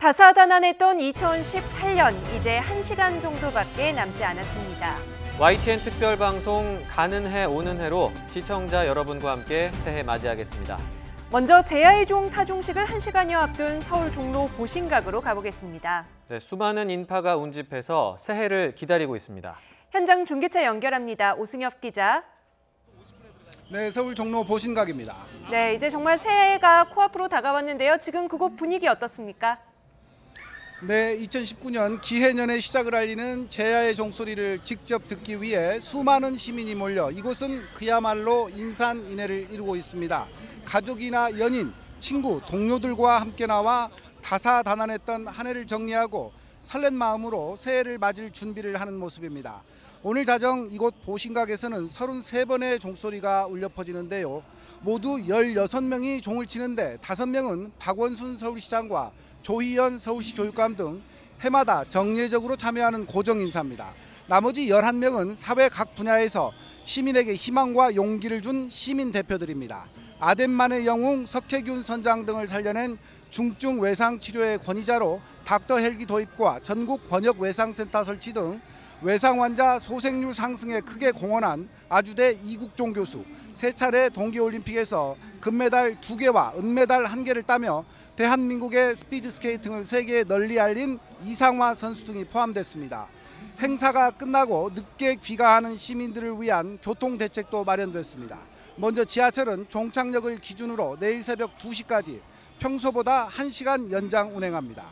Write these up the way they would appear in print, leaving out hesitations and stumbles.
다사다난했던 2018년, 이제 1시간 정도밖에 남지 않았습니다. YTN 특별방송 가는 해 오는 해로 시청자 여러분과 함께 새해 맞이하겠습니다. 먼저 제야의 종 타종식을 1시간여 앞둔 서울 종로 보신각으로 가보겠습니다. 네, 수많은 인파가 운집해서 새해를 기다리고 있습니다. 현장 중계차 연결합니다. 오승엽 기자. 네, 서울 종로 보신각입니다. 네, 이제 정말 새해가 코앞으로 다가왔는데요. 지금 그곳 분위기 어떻습니까? 네, 2019년 기해년의 시작을 알리는 제야의 종소리를 직접 듣기 위해 수많은 시민이 몰려 이곳은 그야말로 인산인해를 이루고 있습니다. 가족이나 연인, 친구, 동료들과 함께 나와 다사다난했던 한 해를 정리하고 설렌 마음으로 새해를 맞을 준비를 하는 모습입니다. 오늘 자정 이곳 보신각에서는 33번의 종소리가 울려 퍼지는데요. 모두 16명이 종을 치는데 5명은 박원순 서울시장과 조희연 서울시 교육감 등 해마다 정례적으로 참여하는 고정 인사입니다. 나머지 11명은 사회 각 분야에서 시민에게 희망과 용기를 준 시민 대표들입니다. 아덴만의 영웅 석혜균 선장 등을 살려낸 중증 외상 치료의 권위자로 닥터 헬기 도입과 전국 번역 외상센터 설치 등 외상 환자 소생률 상승에 크게 공헌한 아주대 이국종 교수, 3차례 동계올림픽에서 금메달 2개와 은메달 1개를 따며 대한민국의 스피드스케이팅을 세계에 널리 알린 이상화 선수 등이 포함됐습니다. 행사가 끝나고 늦게 귀가하는 시민들을 위한 교통대책도 마련됐습니다. 먼저 지하철은 종착역을 기준으로 내일 새벽 2시까지 평소보다 1시간 연장 운행합니다.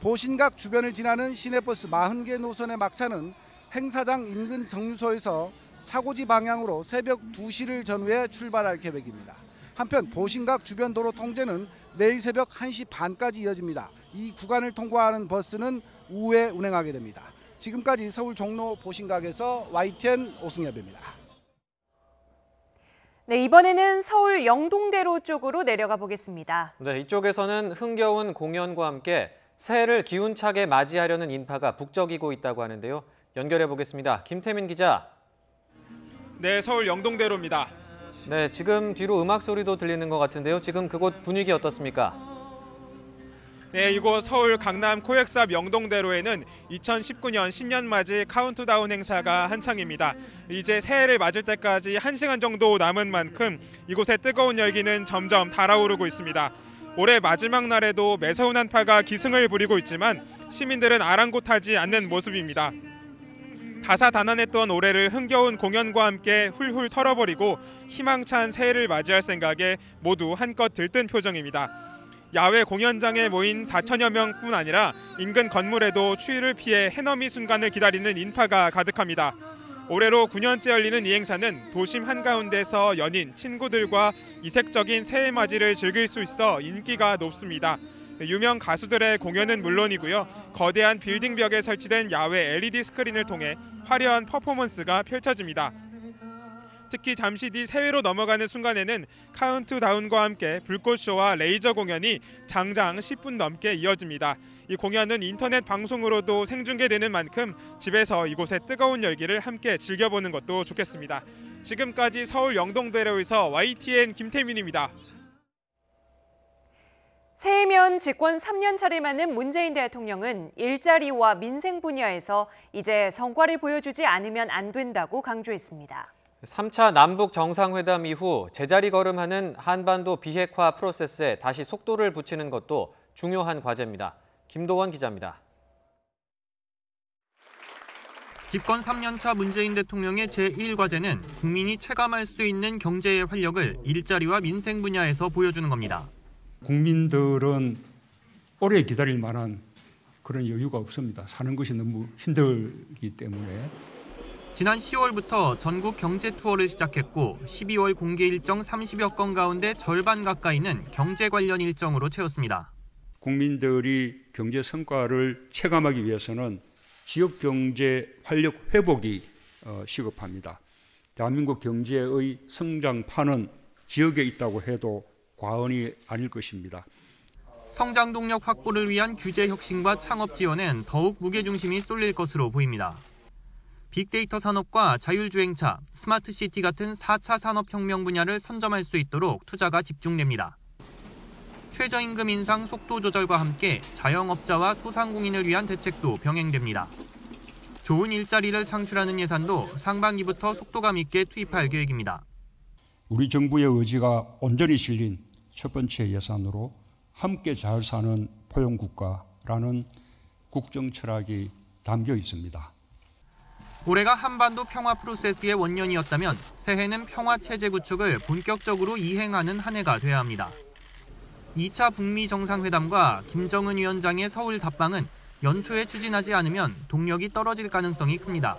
보신각 주변을 지나는 시내버스 40개 노선의 막차는 행사장 인근 정류소에서 차고지 방향으로 새벽 2시를 전후해 출발할 계획입니다. 한편 보신각 주변 도로 통제는 내일 새벽 1시 반까지 이어집니다. 이 구간을 통과하는 버스는 오후에 운행하게 됩니다. 지금까지 서울 종로 보신각에서 YTN 오승엽입니다. 네, 이번에는 서울 영동대로 쪽으로 내려가 보겠습니다. 네, 이쪽에서는 흥겨운 공연과 함께 새해를 기운차게 맞이하려는 인파가 북적이고 있다고 하는데요. 연결해 보겠습니다. 김태민 기자. 네, 서울 영동대로입니다. 네, 지금 뒤로 음악 소리도 들리는 것 같은데요. 지금 그곳 분위기 어떻습니까? 네, 이곳 서울 강남 코엑스 앞 영동대로에는 2019년 신년맞이 카운트다운 행사가 한창입니다. 이제 새해를 맞을 때까지 1시간 정도 남은 만큼 이곳의 뜨거운 열기는 점점 달아오르고 있습니다. 올해 마지막 날에도 매서운 한파가 기승을 부리고 있지만 시민들은 아랑곳하지 않는 모습입니다. 다사다난했던 올해를 흥겨운 공연과 함께 훌훌 털어버리고 희망찬 새해를 맞이할 생각에 모두 한껏 들뜬 표정입니다. 야외 공연장에 모인 4천여 명뿐 아니라 인근 건물에도 추위를 피해 해넘이 순간을 기다리는 인파가 가득합니다. 올해로 9년째 열리는 이 행사는 도심 한가운데서 연인, 친구들과 이색적인 새해 맞이를 즐길 수 있어 인기가 높습니다. 유명 가수들의 공연은 물론이고요. 거대한 빌딩 벽에 설치된 야외 LED 스크린을 통해 화려한 퍼포먼스가 펼쳐집니다. 특히 잠시 뒤 새해로 넘어가는 순간에는 카운트다운과 함께 불꽃쇼와 레이저 공연이 장장 10분 넘게 이어집니다. 이 공연은 인터넷 방송으로도 생중계되는 만큼 집에서 이곳의 뜨거운 열기를 함께 즐겨보는 것도 좋겠습니다. 지금까지 서울 영동대로에서 YTN 김태민입니다. 새해면 집권 3년 차를 맞는 문재인 대통령은 일자리와 민생 분야에서 이제 성과를 보여주지 않으면 안 된다고 강조했습니다. 3차 남북 정상회담 이후 제자리 걸음하는 한반도 비핵화 프로세스에 다시 속도를 붙이는 것도 중요한 과제입니다. 김도원 기자입니다. 집권 3년차 문재인 대통령의 제1과제는 국민이 체감할 수 있는 경제의 활력을 일자리와 민생 분야에서 보여주는 겁니다. 국민들은 오래 기다릴 만한 그런 여유가 없습니다. 사는 것이 너무 힘들기 때문에. 지난 10월부터 전국 경제 투어를 시작했고 12월 공개 일정 30여 건 가운데 절반 가까이는 경제 관련 일정으로 채웠습니다. 국민들이 경제 성과를 체감하기 위해서는 지역 경제 활력 회복이 시급합니다. 대한민국 경제의 성장판은 지역에 있다고 해도 과언이 아닐 것입니다. 성장 동력 확보를 위한 규제 혁신과 창업 지원엔 더욱 무게중심이 쏠릴 것으로 보입니다. 빅데이터 산업과 자율주행차, 스마트시티 같은 4차 산업혁명 분야를 선점할 수 있도록 투자가 집중됩니다. 최저임금 인상 속도 조절과 함께 자영업자와 소상공인을 위한 대책도 병행됩니다. 좋은 일자리를 창출하는 예산도 상반기부터 속도감 있게 투입할 계획입니다. 우리 정부의 의지가 온전히 실린 첫 번째 예산으로 함께 잘 사는 포용국가라는 국정 철학이 담겨 있습니다. 올해가 한반도 평화 프로세스의 원년이었다면 새해는 평화 체제 구축을 본격적으로 이행하는 한 해가 돼야 합니다. 2차 북미 정상회담과 김정은 위원장의 서울 답방은 연초에 추진하지 않으면 동력이 떨어질 가능성이 큽니다.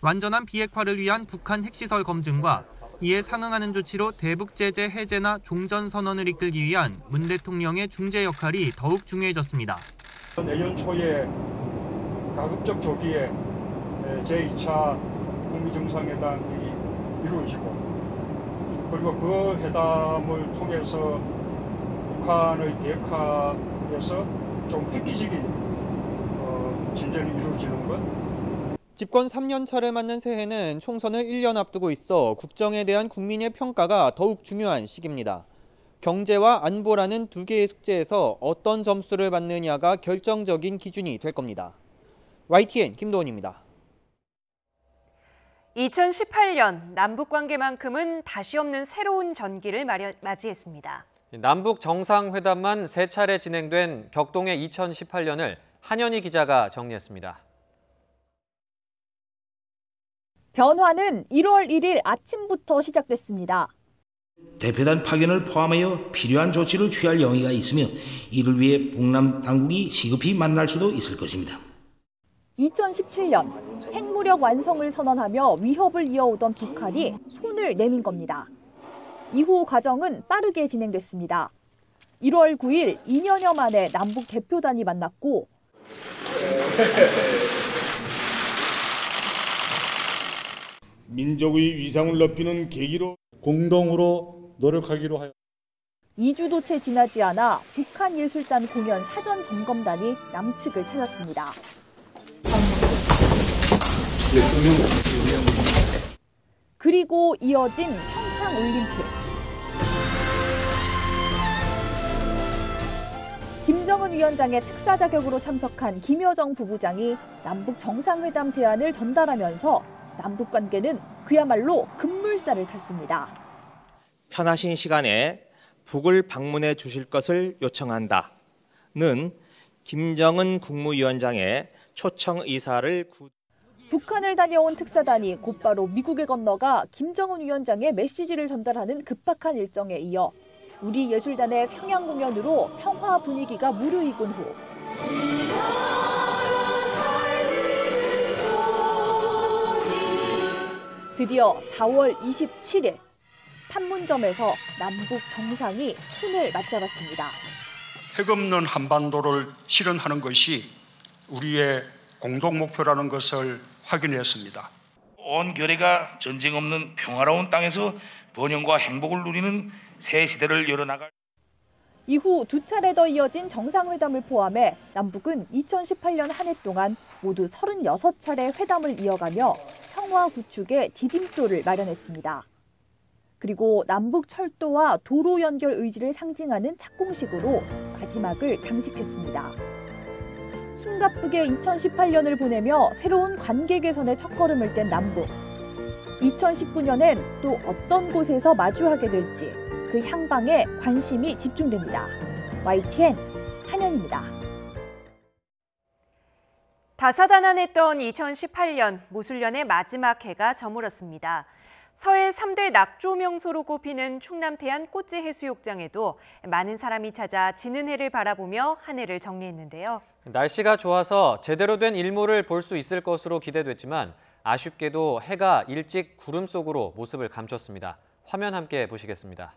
완전한 비핵화를 위한 북한 핵시설 검증과 이에 상응하는 조치로 대북 제재 해제나 종전 선언을 이끌기 위한 문 대통령의 중재 역할이 더욱 중요해졌습니다. 내년 초에 가급적 조기에 제2차 북미 정상회담이 이루어지고 그리고 그 회담을 통해서 북한의 비핵화에서 좀 획기적인 진전이 이루어지는 것. 집권 3년 차를 맞는 새해는 총선을 1년 앞두고 있어 국정에 대한 국민의 평가가 더욱 중요한 시기입니다. 경제와 안보라는 두 개의 숙제에서 어떤 점수를 받느냐가 결정적인 기준이 될 겁니다. YTN 김도원입니다. 2018년 남북관계만큼은 다시 없는 새로운 전기를 맞이했습니다. 남북 정상회담만 3차례 진행된 격동의 2018년을 한현희 기자가 정리했습니다. 변화는 1월 1일 아침부터 시작됐습니다. 대표단 파견을 포함하여 필요한 조치를 취할 용의가 있으며 이를 위해 북남 당국이 시급히 만날 수도 있을 것입니다. 2017년 핵무력 완성을 선언하며 위협을 이어오던 북한이 손을 내민 겁니다. 이후 과정은 빠르게 진행됐습니다. 1월 9일 2년여 만에 남북 대표단이 만났고 민족의 위상을 높이는 계기로 공동으로 노력하기로 하여 2주도 채 지나지 않아 북한 예술단 공연 사전 점검단이 남측을 찾았습니다. 그리고 이어진 평창 올림픽. 김정은 위원장의 특사 자격으로 참석한 김여정 부부장이 남북 정상회담 제안을 전달하면서 남북 관계는 그야말로 급물살을 탔습니다. 편하신 시간에 북을 방문해 주실 것을 요청한다는 김정은 국무위원장의 초청 의사를 북한을 다녀온 특사단이 곧바로 미국에 건너가 김정은 위원장의 메시지를 전달하는 급박한 일정에 이어 우리 예술단의 평양 공연으로 평화 분위기가 무르익은 후 드디어 4월 27일 판문점에서 남북 정상이 손을 맞잡았습니다. 핵 없는 한반도를 실현하는 것이 우리의 공동 목표라는 것을 확인했습니다. 온 결의가 전쟁 없는 평화로운 땅에서 번영과 행복을 누리는 새 시대를 열어나갈. 이후 두 차례 더 이어진 정상회담을 포함해 남북은 2018년 한 해 동안 모두 36차례 회담을 이어가며 평화 구축에 디딤돌을 마련했습니다. 그리고 남북 철도와 도로 연결 의지를 상징하는 착공식으로 마지막을 장식했습니다. 숨가쁘게 2018년을 보내며 새로운 관계 개선의 첫걸음을 뗀 남북. 2019년엔 또 어떤 곳에서 마주하게 될지 그 향방에 관심이 집중됩니다. YTN 한현입니다. 다사다난했던 2018년 무술년의 마지막 해가 저물었습니다. 서해 3대 낙조 명소로 꼽히는 충남 태안 꽃지 해수욕장에도 많은 사람이 찾아 지는 해를 바라보며 한 해를 정리했는데요. 날씨가 좋아서 제대로 된 일몰을 볼 수 있을 것으로 기대됐지만 아쉽게도 해가 일찍 구름 속으로 모습을 감췄습니다. 화면 함께 보시겠습니다.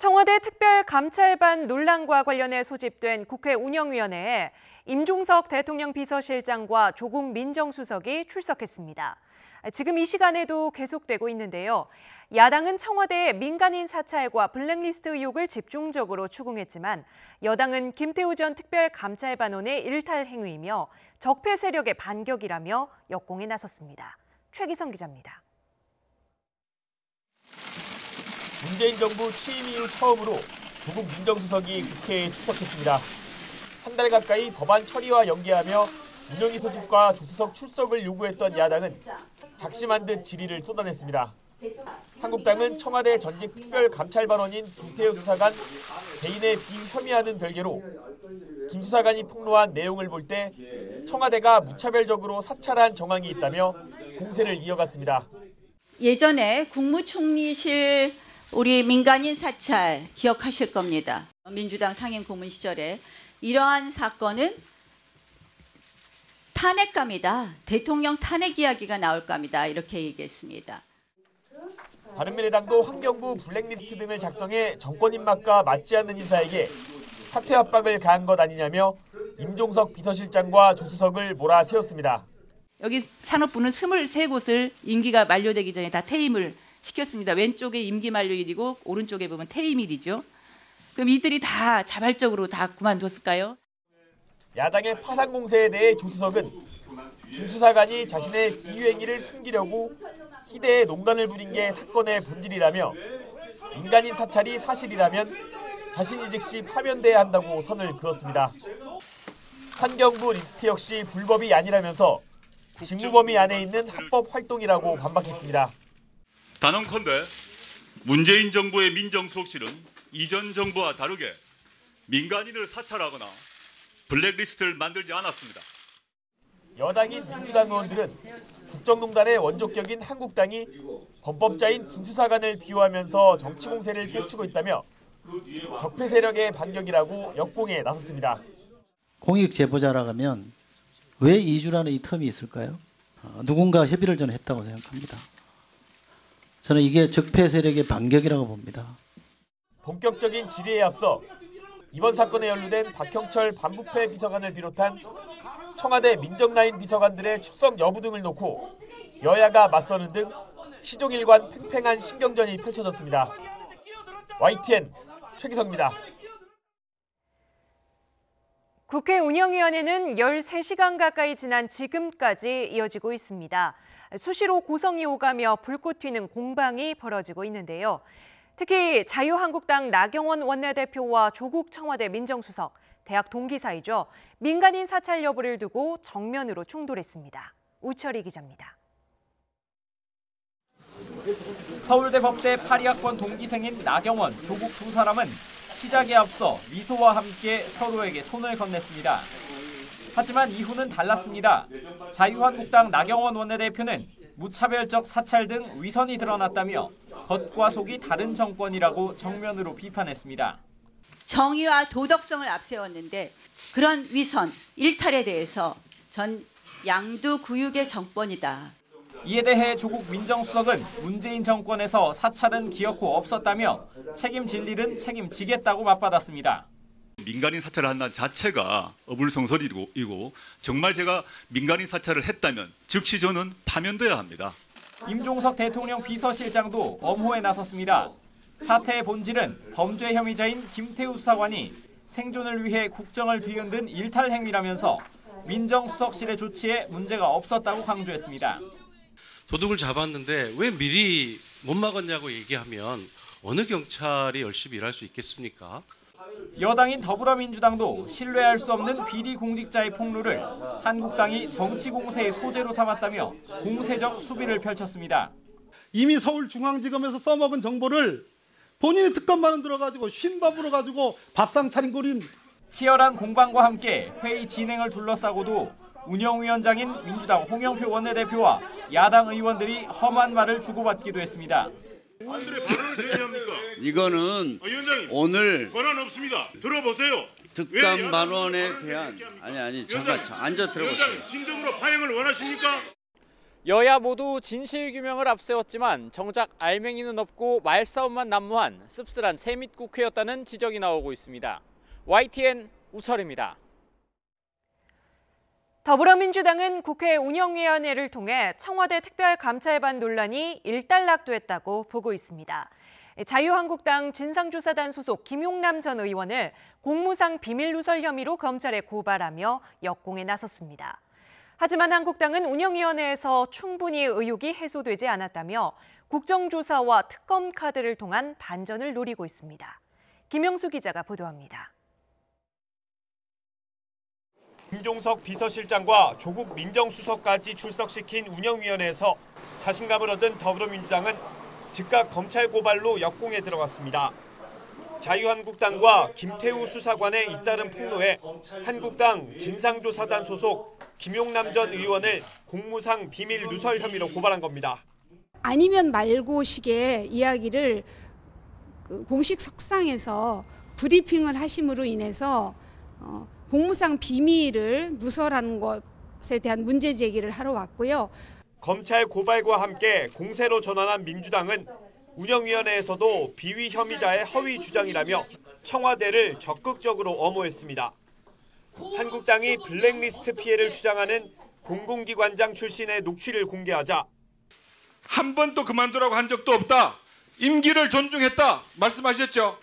청와대 특별감찰반 논란과 관련해 소집된 국회 운영위원회에 임종석 대통령 비서실장과 조국 민정수석이 출석했습니다. 지금 이 시간에도 계속되고 있는데요. 야당은 청와대의 민간인 사찰과 블랙리스트 의혹을 집중적으로 추궁했지만 여당은 김태우 전 특별감찰반원의 일탈 행위이며 적폐 세력의 반격이라며 역공에 나섰습니다. 최기성 기자입니다. 문재인 정부 취임 이후 처음으로 조국 민정수석이 국회에 출석했습니다. 한 달 가까이 법안 처리와 연계하며 민영희 소집과 조수석 출석을 요구했던 야당은 작심한 듯 질의를 쏟아냈습니다. 한국당은 청와대 전직 특별감찰반원인 김태우 수사관 개인의 비혐의와는 별개로 김 수사관이 폭로한 내용을 볼 때 청와대가 무차별적으로 사찰한 정황이 있다며 공세를 이어갔습니다. 예전에 국무총리실 우리 민간인 사찰 기억하실 겁니다. 민주당 상임 고문 시절에 이러한 사건은 탄핵감이다. 대통령 탄핵 이야기가 나올 겁니다. 이렇게 얘기했습니다. 바른미래당도 환경부 블랙리스트 등을 작성해 정권 입맛과 맞지 않는 인사에게 사퇴 압박을 가한 것 아니냐며 임종석 비서실장과 조수석을 몰아세웠습니다. 여기 산업부는 23곳을 임기가 만료되기 전에 다 퇴임을 시켰습니다. 왼쪽에 임기 만료일이고 오른쪽에 보면 퇴임일이죠. 그럼 이들이 다 자발적으로 다 그만뒀을까요? 야당의 파상 공세에 대해 조수석은 김 수사관이 자신의 비유행위를 숨기려고 희대의 농간을 부린 게 사건의 본질이라며 민간인 사찰이 사실이라면 자신이 즉시 파면돼야 한다고 선을 그었습니다. 환경부 리스트 역시 불법이 아니라면서 직무범위 안에 있는 합법 활동이라고 반박했습니다. 단언컨대 문재인 정부의 민정수석실은 이전 정부와 다르게 민간인을 사찰하거나 블랙리스트를 만들지 않았습니다. 여당인 민주당 의원들은 국정농단의 원조격인 한국당이 범법자인 김 수사관을 비호하면서 정치 공세를 펼치고 있다며 적폐 세력의 반격이라고 역공에 나섰습니다. 공익 제보자라고 하면 왜 2주라는 이 텀이 있을까요? 누군가 협의를 저는 했다고 생각합니다. 저는 이게 적폐 세력의 반격이라고 봅니다. 본격적인 질의에 앞서 이번 사건에 연루된 박형철 반부패 비서관을 비롯한 청와대 민정라인 비서관들의 출석 여부 등을 놓고 여야가 맞서는 등 시종일관 팽팽한 신경전이 펼쳐졌습니다. YTN 최기성입니다. 국회 운영위원회는 13시간 가까이 지난 지금까지 이어지고 있습니다. 수시로 고성이 오가며 불꽃 튀는 공방이 벌어지고 있는데요. 특히 자유한국당 나경원 원내대표와 조국 청와대 민정수석, 대학 동기 사이죠. 민간인 사찰 여부를 두고 정면으로 충돌했습니다. 우철희 기자입니다. 서울대 법대 82학번 동기생인 나경원, 조국 두 사람은 시작에 앞서 미소와 함께 서로에게 손을 건넸습니다. 하지만 이후는 달랐습니다. 자유한국당 나경원 원내대표는 무차별적 사찰 등 위선이 드러났다며 겉과 속이 다른 정권이라고 정면으로 비판했습니다. 정의와 도덕성을 앞세웠는데 그런 위선, 일탈에 대해서 전 양두구육의 정권이다. 이에 대해 조국 민정수석은 문재인 정권에서 사찰은 기어코 없었다며 책임질 일은 책임지겠다고 맞받았습니다. 민간인 사찰을 한다는 자체가 어불성설이고 정말 제가 민간인 사찰을 했다면 즉시 저는 파면돼야 합니다. 임종석 대통령 비서실장도 엄호에 나섰습니다. 사태의 본질은 범죄 혐의자인 김태우 수사관이 생존을 위해 국정을 뒤흔든 일탈 행위라면서 민정수석실의 조치에 문제가 없었다고 강조했습니다. 도둑을 잡았는데 왜 미리 못 막았냐고 얘기하면 어느 경찰이 열심히 일할 수 있겠습니까? 여당인 더불어민주당도 신뢰할 수 없는 비리 공직자의 폭로를 한국당이 정치 공세의 소재로 삼았다며 공세적 수비를 펼쳤습니다. 이미 서울중앙지검에서 써먹은 정보를 본인이 특검반은 들어가지고 쉰밥으로 가지고 밥상 차린 꼴인. 치열한 공방과 함께 회의 진행을 둘러싸고도 운영위원장인 민주당 홍영표 원내대표와 야당 의원들이 험한 말을 주고받기도 했습니다. 의원들의 발언을 제외합니까? 이거는 위원장님, 오늘 권한 없습니다. 들어보세요. 특감 반원에 대한 잠깐 앉아 들어보세요. 위원장님, 진정으로 파행을 원하십니까? 여야 모두 진실규명을 앞세웠지만 정작 알맹이는 없고 말싸움만 난무한 씁쓸한 세밋국회였다는 지적이 나오고 있습니다. YTN 우철입니다. 더불어민주당은 국회 운영위원회를 통해 청와대 특별감찰반 논란이 일단락됐다고 보고 있습니다. 자유한국당 진상조사단 소속 김용남 전 의원을 공무상 비밀누설 혐의로 검찰에 고발하며 역공에 나섰습니다. 하지만 한국당은 운영위원회에서 충분히 의혹이 해소되지 않았다며 국정조사와 특검 카드를 통한 반전을 노리고 있습니다. 김영수 기자가 보도합니다. 김종석 비서실장과 조국 민정수석까지 출석시킨 운영위원회에서 자신감을 얻은 더불어민주당은 즉각 검찰 고발로 역공에 들어갔습니다. 자유한국당과 김태우 수사관의 잇따른 폭로에 한국당 진상조사단 소속 김용남 전 의원을 공무상 비밀 누설 혐의로 고발한 겁니다. 아니면 말고식의 이야기를 공식 석상에서 브리핑을 하심으로 인해서 공무상 비밀을 누설하는 것에 대한 문제 제기를 하러 왔고요. 검찰 고발과 함께 공세로 전환한 민주당은 운영위원회에서도 비위 혐의자의 허위 주장이라며 청와대를 적극적으로 엄호했습니다. 한국당이 블랙리스트 피해를 주장하는 공공기관장 출신의 녹취를 공개하자 한 번도 그만두라고 한 적도 없다. 임기를 존중했다 말씀하셨죠.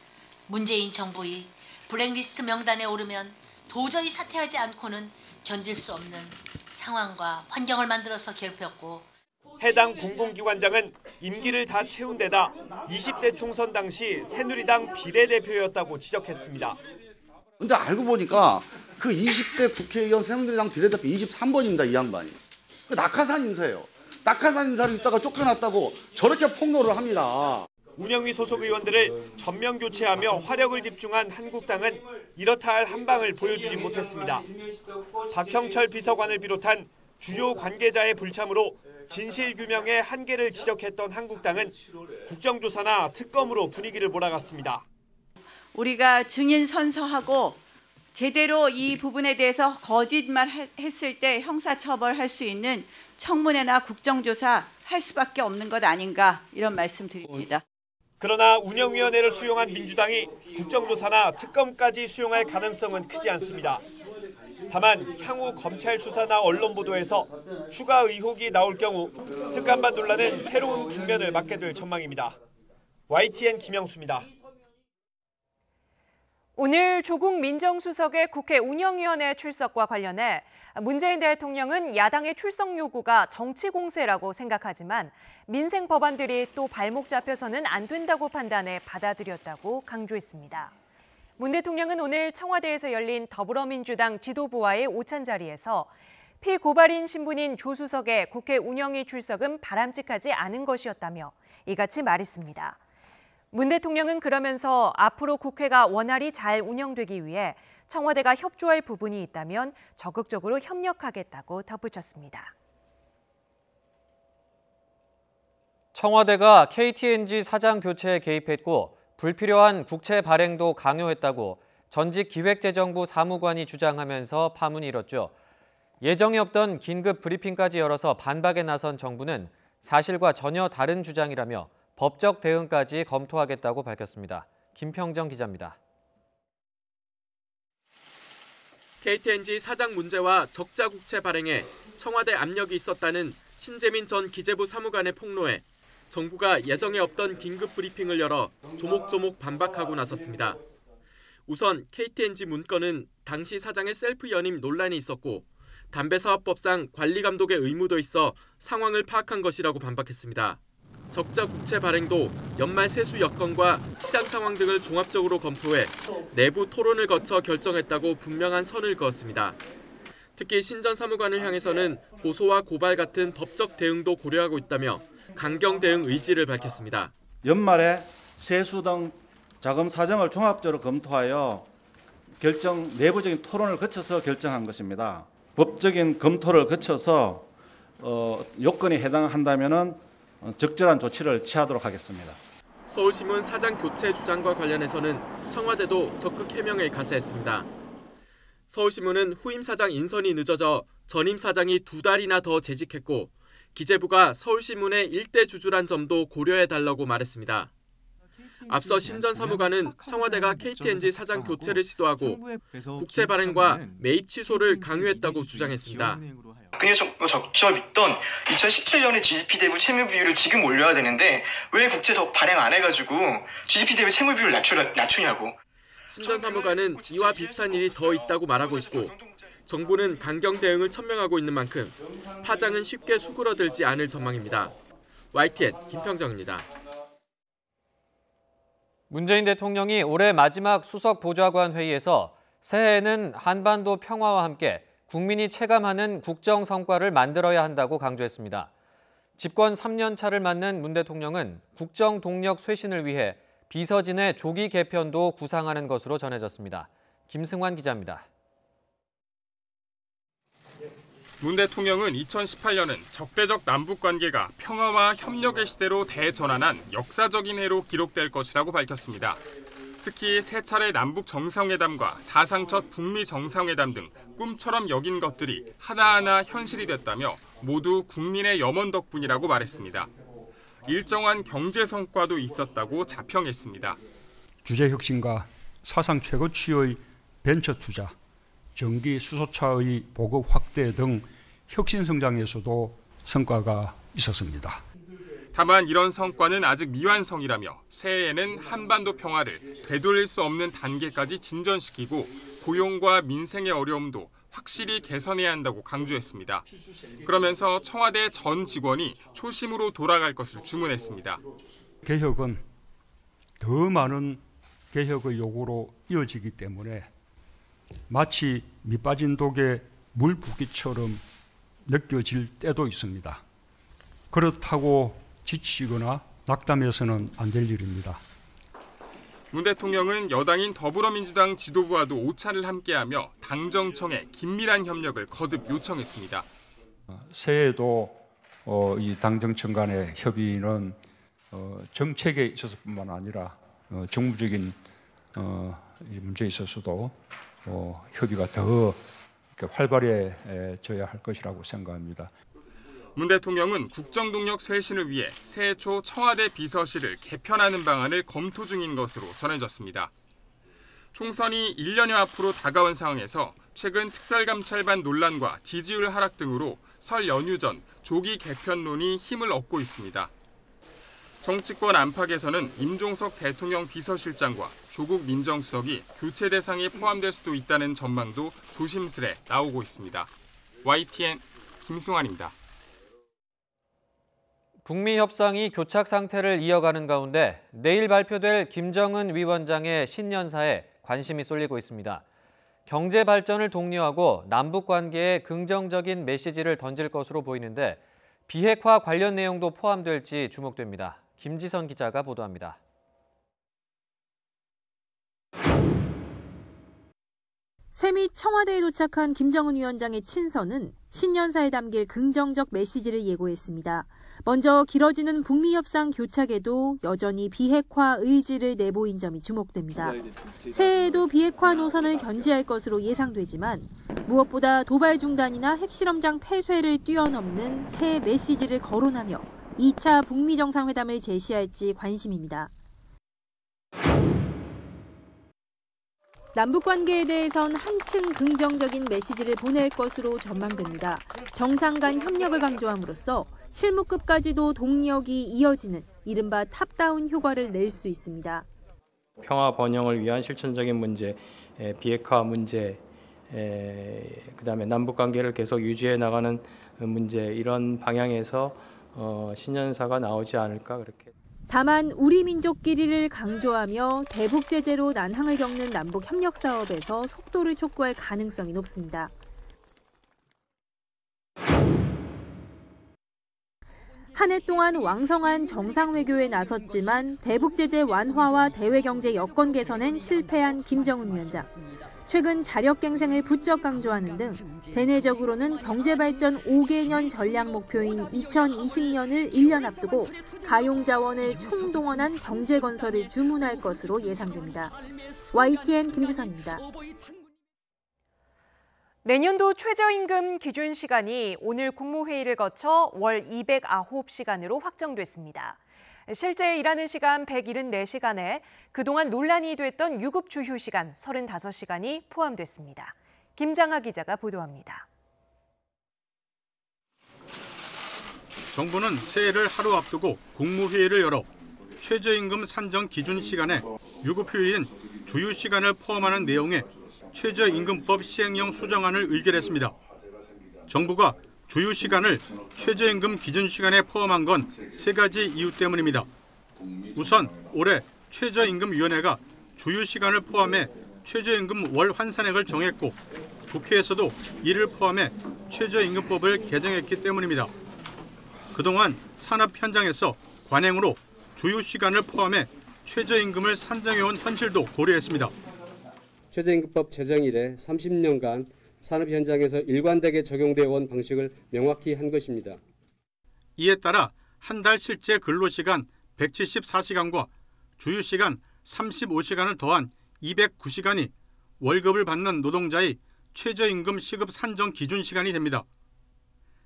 문재인 정부의 블랙리스트 명단에 오르면 도저히 사퇴하지 않고는 견딜 수 없는 상황과 환경을 만들어서 괴롭혔고 해당 공공기관장은 임기를 다 채운 데다 20대 총선 당시 새누리당 비례대표였다고 지적했습니다. 근데 알고 보니까 그 20대 국회의원 새누리당 비례대표 23번입니다. 이 양반이. 그 낙하산 인사예요. 낙하산 인사를 있다가 쫓겨났다고 저렇게 폭로를 합니다. 운영위 소속 의원들을 전면 교체하며 화력을 집중한 한국당은 이렇다 할 한방을 보여주지 못했습니다. 박형철 비서관을 비롯한 주요 관계자의 불참으로 진실규명의 한계를 지적했던 한국당은 국정조사나 특검으로 분위기를 몰아갔습니다. 우리가 증인 선서하고 제대로 이 부분에 대해서 거짓말 했을 때 형사처벌할 수 있는 청문회나 국정조사 할 수밖에 없는 것 아닌가 이런 말씀 드립니다. 그러나 운영위원회를 수용한 민주당이 국정조사나 특검까지 수용할 가능성은 크지 않습니다. 다만 향후 검찰 수사나 언론 보도에서 추가 의혹이 나올 경우 특감반 논란은 새로운 국면을 맞게 될 전망입니다. YTN 김영수입니다. 오늘 조국 민정수석의 국회 운영위원회 출석과 관련해 문재인 대통령은 야당의 출석 요구가 정치 공세라고 생각하지만 민생 법안들이 또 발목 잡혀서는 안 된다고 판단해 받아들였다고 강조했습니다. 문 대통령은 오늘 청와대에서 열린 더불어민주당 지도부와의 오찬 자리에서 피고발인 신분인 조 수석의 국회 운영위 출석은 바람직하지 않은 것이었다며 이같이 말했습니다. 문 대통령은 그러면서 앞으로 국회가 원활히 잘 운영되기 위해 청와대가 협조할 부분이 있다면 적극적으로 협력하겠다고 덧붙였습니다. 청와대가 KTNG 사장 교체에 개입했고 불필요한 국채 발행도 강요했다고 전직 기획재정부 사무관이 주장하면서 파문이 일었죠. 예정이 없던 긴급 브리핑까지 열어서 반박에 나선 정부는 사실과 전혀 다른 주장이라며 법적 대응까지 검토하겠다고 밝혔습니다. 김평정 기자입니다. KTNG 사장 문제와 적자 국채 발행에 청와대 압력이 있었다는 신재민 전 기재부 사무관의 폭로에 정부가 예정에 없던 긴급 브리핑을 열어 조목조목 반박하고 나섰습니다. 우선 KTNG 문건은 당시 사장의 셀프 연임 논란이 있었고 담배사업법상 관리감독의 의무도 있어 상황을 파악한 것이라고 반박했습니다. 적자 국채 발행도 연말 세수 여건과 시장 상황 등을 종합적으로 검토해 내부 토론을 거쳐 결정했다고 분명한 선을 그었습니다. 특히 신 전 사무관을 향해서는 고소와 고발 같은 법적 대응도 고려하고 있다며 강경 대응 의지를 밝혔습니다. 연말에 세수 등 자금 사정을 종합적으로 검토하여 내부적인 토론을 거쳐서 결정한 것입니다. 법적인 검토를 거쳐서 요건에 해당한다면은 적절한 조치를 취하도록 하겠습니다. 서울신문 사장 교체 주장과 관련해서는 청와대도 적극 해명에 가세했습니다. 서울신문은 후임 사장 인선이 늦어져 전임 사장이 2달이나 더 재직했고 기재부가 서울신문의 일대 주주란 점도 고려해달라고 말했습니다. 앞서 신 전 사무관은 청와대가 KTNG 사장 교체를 시도하고 국채 발행과 매입 취소를 강요했다고 주장했습니다. 그냥 적혀 믿던 2017년에 GDP 대비 채무 비율을 지금 올려야 되는데 왜 국채 더 발행 안 해가지고 GDP 대비 채무 비율을 낮추냐고. 신 전 사무관은 이와 비슷한 일이 더 있다고 말하고 있고 정부는 강경 대응을 천명하고 있는 만큼 파장은 쉽게 수그러들지 않을 전망입니다. YTN 김평정입니다. 문재인 대통령이 올해 마지막 수석 보좌관 회의에서 새해에는 한반도 평화와 함께 국민이 체감하는 국정 성과를 만들어야 한다고 강조했습니다. 집권 3년 차를 맞는 문 대통령은 국정 동력 쇄신을 위해 비서진의 조기 개편도 구상하는 것으로 전해졌습니다. 김승환 기자입니다. 문 대통령은 2018년은 적대적 남북관계가 평화와 협력의 시대로 대전환한 역사적인 해로 기록될 것이라고 밝혔습니다. 특히 세 차례 남북 정상회담과 사상 첫 북미 정상회담 등 꿈처럼 여긴 것들이 하나하나 현실이 됐다며 모두 국민의 염원 덕분이라고 말했습니다. 일정한 경제 성과도 있었다고 자평했습니다. 주재 혁신과 사상 최고치의 벤처 투자, 전기 수소차의 보급 확대 등 혁신 성장에서도 성과가 있었습니다. 다만 이런 성과는 아직 미완성이라며 새해에는 한반도 평화를 되돌릴 수 없는 단계까지 진전시키고 고용과 민생의 어려움도 확실히 개선해야 한다고 강조했습니다. 그러면서 청와대 전 직원이 초심으로 돌아갈 것을 주문했습니다. 개혁은 더 많은 개혁의 요구로 이어지기 때문에 마치 밑빠진 독에 물 붓기처럼 느껴질 때도 있습니다. 그렇다고 지치거나 낙담해서는 안 될 일입니다. 문 대통령은 여당인 더불어민주당 지도부와도 오차를 함께하며 당정청에 긴밀한 협력을 거듭 요청했습니다. 새해에도 이 당정청 간의 협의는 정책에 있어서뿐만 아니라 정무적인 문제에 있어서도 협의가 더 활발해져야 할 것이라고 생각합니다. 문 대통령은 국정동력 쇄신을 위해 새해 초 청와대 비서실을 개편하는 방안을 검토 중인 것으로 전해졌습니다. 총선이 1년여 앞으로 다가온 상황에서 최근 특별감찰반 논란과 지지율 하락 등으로 설 연휴 전 조기 개편론이 힘을 얻고 있습니다. 정치권 안팎에서는 임종석 대통령 비서실장과 조국 민정수석이 교체 대상에 포함될 수도 있다는 전망도 조심스레 나오고 있습니다. YTN 김승환입니다. 북미 협상이 교착 상태를 이어가는 가운데 내일 발표될 김정은 위원장의 신년사에 관심이 쏠리고 있습니다. 경제 발전을 독려하고 남북 관계에 긍정적인 메시지를 던질 것으로 보이는데 비핵화 관련 내용도 포함될지 주목됩니다. 김지선 기자가 보도합니다. 새밑 청와대에 도착한 김정은 위원장의 친서는 신년사에 담길 긍정적 메시지를 예고했습니다. 먼저 길어지는 북미 협상 교착에도 여전히 비핵화 의지를 내보인 점이 주목됩니다. 새해에도 비핵화 노선을 견지할 것으로 예상되지만 무엇보다 도발 중단이나 핵실험장 폐쇄를 뛰어넘는 새 메시지를 거론하며 2차 북미 정상회담을 제시할지 관심입니다. 남북관계에 대해선 한층 긍정적인 메시지를 보낼 것으로 전망됩니다. 정상 간 협력을 강조함으로써 실무급까지도 동력이 이어지는 이른바 탑다운 효과를 낼 수 있습니다. 평화 번영을 위한 실천적인 문제, 비핵화 문제, 그다음에 남북관계를 계속 유지해 나가는 문제 이런 방향에서 신년사가 나오지 않을까 그렇게. 다만 우리 민족끼리를 강조하며 대북 제재로 난항을 겪는 남북 협력 사업에서 속도를 촉구할 가능성이 높습니다. 한 해 동안 왕성한 정상 외교에 나섰지만 대북 제재 완화와 대외 경제 여건 개선엔 실패한 김정은 위원장. 최근 자력갱생을 부쩍 강조하는 등 대내적으로는 경제발전 5개년 전략 목표인 2020년을 1년 앞두고 가용자원을 총동원한 경제건설을 주문할 것으로 예상됩니다. YTN 김지선입니다. 내년도 최저임금 기준 시간이 오늘 국무회의를 거쳐 월 209시간으로 확정됐습니다. 실제 일하는 시간 174시간에 그동안 논란이 됐던 유급 주휴 시간 35시간이 포함됐습니다. 김장하 기자가 보도합니다. 정부는 새해를 하루 앞두고 국무회의를 열어 최저임금 산정 기준 시간에 유급휴일인 주휴 시간을 포함하는 내용의 최저임금법 시행령 수정안을 의결했습니다. 정부가 주휴 시간을 최저임금 기준 시간에 포함한 건 세 가지 이유 때문입니다. 우선 올해 최저임금위원회가 주휴 시간을 포함해 최저임금 월 환산액을 정했고 국회에서도 이를 포함해 최저임금법을 개정했기 때문입니다. 그동안 산업 현장에서 관행으로 주휴 시간을 포함해 최저임금을 산정해온 현실도 고려했습니다. 최저임금법 제정 이래 30년간 산업 현장에서 일관되게 적용되어 온 방식을 명확히 한 것입니다. 이에 따라 한 달 실제 근로시간 174시간과 주휴시간 35시간을 더한 209시간이 월급을 받는 노동자의 최저임금 시급 산정 기준 시간이 됩니다.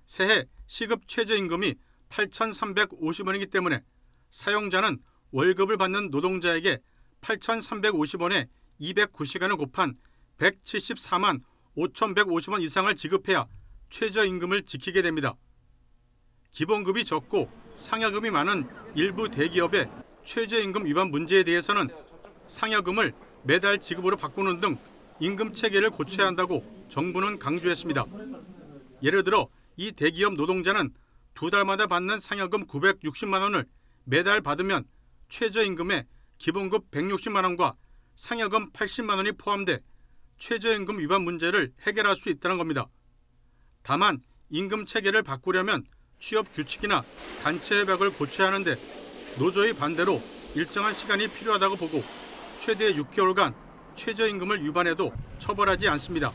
새해 시급 최저임금이 8,350원이기 때문에 사용자는 월급을 받는 노동자에게 8,350원에 209시간을 곱한 174만 5,150원 이상을 지급해야 최저임금을 지키게 됩니다. 기본급이 적고 상여금이 많은 일부 대기업의 최저임금 위반 문제에 대해서는 상여금을 매달 지급으로 바꾸는 등 임금 체계를 고쳐야 한다고 정부는 강조했습니다. 예를 들어 이 대기업 노동자는 두 달마다 받는 상여금 960만 원을 매달 받으면 최저임금에 기본급 160만 원과 상여금 80만 원이 포함돼 최저임금 위반 문제를 해결할 수 있다는 겁니다. 다만 임금 체계를 바꾸려면 취업 규칙이나 단체 협약을 고쳐야 하는데 노조의 반대로 일정한 시간이 필요하다고 보고 최대 6개월간 최저임금을 위반해도 처벌하지 않습니다.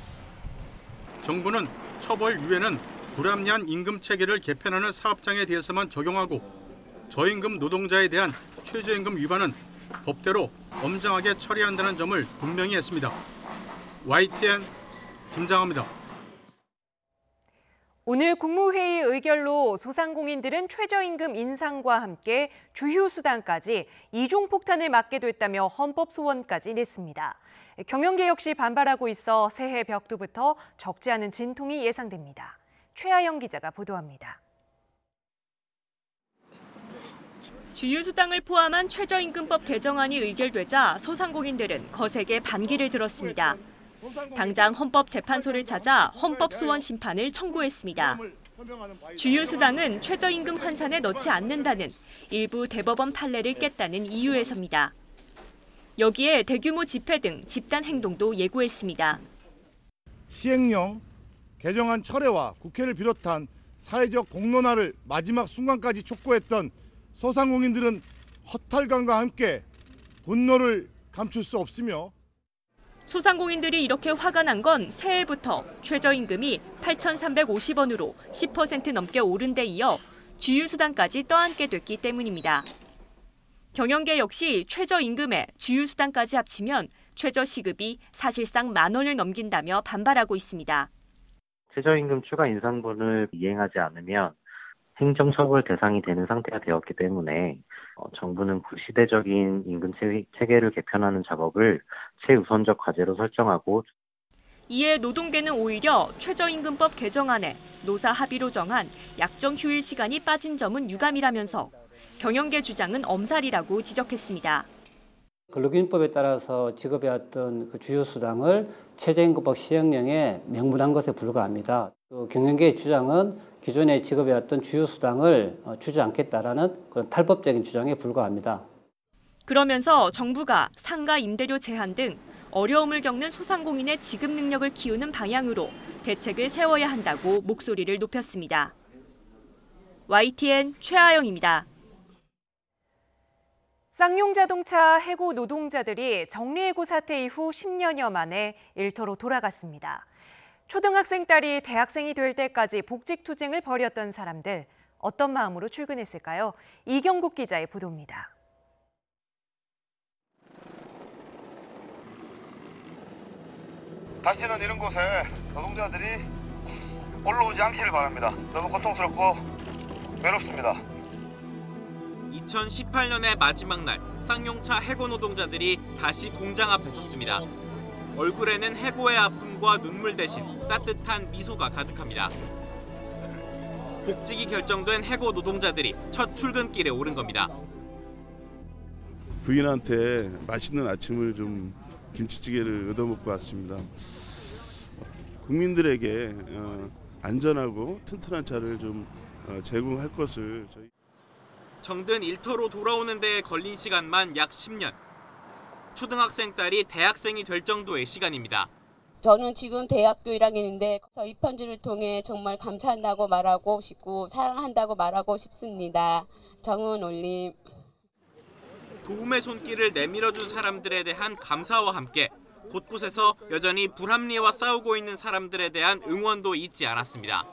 정부는 처벌 유예는 불합리한 임금 체계를 개편하는 사업장에 대해서만 적용하고 저임금 노동자에 대한 최저임금 위반은 법대로 엄정하게 처리한다는 점을 분명히 했습니다. YTN 김장하입니다. 오늘 국무회의 의결로 소상공인들은 최저임금 인상과 함께 주휴수당까지 이중폭탄을 맞게 됐다며 헌법 소원까지 냈습니다. 경영계 역시 반발하고 있어 새해 벽두부터 적지 않은 진통이 예상됩니다. 최아영 기자가 보도합니다. 주휴수당을 포함한 최저임금법 개정안이 의결되자 소상공인들은 거세게 반기를 들었습니다. 당장 헌법재판소를 찾아 헌법소원 심판을 청구했습니다. 주휴수당은 최저임금 환산에 넣지 않는다는 일부 대법원 판례를 깼다는 이유에서입니다. 여기에 대규모 집회 등 집단 행동도 예고했습니다. 시행령, 개정안 철회와 국회를 비롯한 사회적 공론화를 마지막 순간까지 촉구했던 소상공인들은 허탈감과 함께 분노를 감출 수 없으며 소상공인들이 이렇게 화가 난 건 새해부터 최저임금이 8,350원으로 10% 넘게 오른 데 이어 주휴수당까지 떠안게 됐기 때문입니다. 경영계 역시 최저임금에 주휴수당까지 합치면 최저시급이 사실상 10,000원을 넘긴다며 반발하고 있습니다. 최저임금 추가 인상분을 이행하지 않으면 행정처벌 대상이 되는 상태가 되었기 때문에 정부는 구시대적인 임금 체계를 개편하는 작업을 최우선적 과제로 설정하고 이에 노동계는 오히려 최저임금법 개정안에 노사 합의로 정한 약정 휴일 시간이 빠진 점은 유감이라면서 경영계 주장은 엄살이라고 지적했습니다. 근로기준법에 따라서 지급해왔던 그 주휴수당을 최저임금법 시행령에 명문한 것에 불과합니다. 또 경영계의 주장은 기존에 지급해왔던 주휴수당을 주지 않겠다라는 그런 탈법적인 주장에 불과합니다. 그러면서 정부가 상가 임대료 제한 등 어려움을 겪는 소상공인의 지급 능력을 키우는 방향으로 대책을 세워야 한다고 목소리를 높였습니다. YTN 최아영입니다. 쌍용자동차 해고 노동자들이 정리해고 사태 이후 10년여 만에 일터로 돌아갔습니다. 초등학생 딸이 대학생이 될 때까지 복직투쟁을 벌였던 사람들, 어떤 마음으로 출근했을까요? 이경국 기자의 보도입니다. 다시는 이런 곳에 노동자들이 올라오지 않기를 바랍니다. 너무 고통스럽고 외롭습니다. 2018년의 마지막 날 쌍용차 해고 노동자들이 다시 공장 앞에 섰습니다. 얼굴에는 해고의 아픔과 눈물 대신 따뜻한 미소가 가득합니다. 복직이 결정된 해고 노동자들이 첫 출근길에 오른 겁니다. 부인한테 맛있는 아침을 좀 김치찌개를 얻어먹고 왔습니다. 국민들에게 안전하고 튼튼한 차를 좀 제공할 것을 정든 일터로 돌아오는 데에 걸린 시간만 약 10년. 초등학생 딸이 대학생이 될 정도의 시간입니다. 저는 지금 대학교 1학년인데 이 편지를 통해 정말 감사한다고 말하고 싶고 사랑한다고 말하고 싶습니다. 정은 올림. 도움의 손길을 내밀어준 사람들에 대한 감사와 함께 곳곳에서 여전히 불합리와 싸우고 있는 사람들에 대한 응원도 잊지 않았습니다.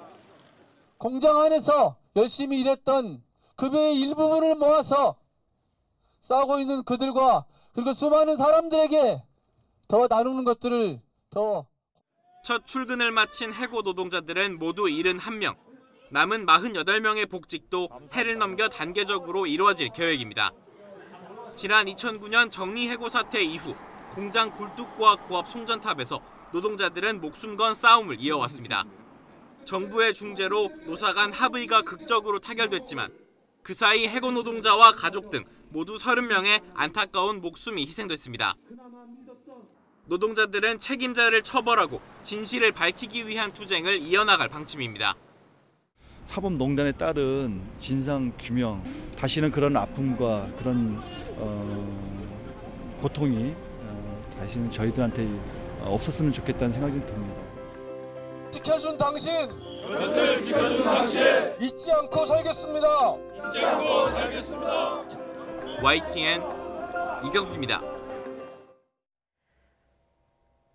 공장 안에서 열심히 일했던 급여의 일부분을 모아서 싸우고 있는 그들과 그리고 수많은 사람들에게 더 나누는 것들을 첫 출근을 마친 해고 노동자들은 모두 71명. 남은 48명의 복직도 해를 넘겨 단계적으로 이루어질 계획입니다. 지난 2009년 정리해고 사태 이후 공장 굴뚝과 고압 송전탑에서 노동자들은 목숨 건 싸움을 이어왔습니다. 정부의 중재로 노사 간 합의가 극적으로 타결됐지만 그 사이 해고 노동자와 가족 등 모두 30명의 안타까운 목숨이 희생됐습니다. 노동자들은 책임자를 처벌하고 진실을 밝히기 위한 투쟁을 이어나갈 방침입니다. 사법농단에 따른 진상규명, 다시는 그런 아픔과 그런 고통이 다시는 저희들한테 없었으면 좋겠다는 생각이 좀 듭니다. 지켜준 당신, 곁을 지켜준 당신 잊지 않고 살겠습니다. 잊지 않고 살겠습니다. YTN 이경규입니다.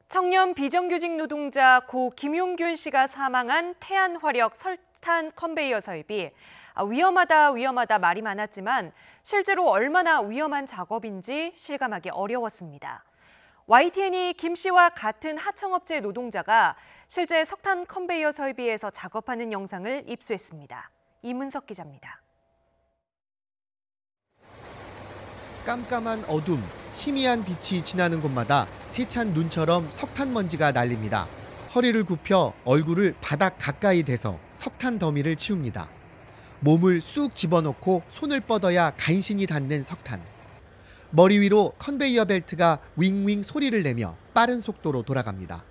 청년 비정규직 노동자 고 김용균 씨가 사망한 태안화력 설탄 컨베이어 설비. 위험하다 말이 많았지만 실제로 얼마나 위험한 작업인지 실감하기 어려웠습니다. YTN이 김 씨와 같은 하청업체 노동자가 실제 석탄 컨베이어 설비에서 작업하는 영상을 입수했습니다. 이문석 기자입니다. 깜깜한 어둠, 희미한 빛이 지나는 곳마다 세찬 눈처럼 석탄 먼지가 날립니다. 허리를 굽혀 얼굴을 바닥 가까이 대서 석탄 더미를 치웁니다. 몸을 쑥 집어넣고 손을 뻗어야 간신히 닿는 석탄. 머리 위로 컨베이어 벨트가 윙윙 소리를 내며 빠른 속도로 돌아갑니다.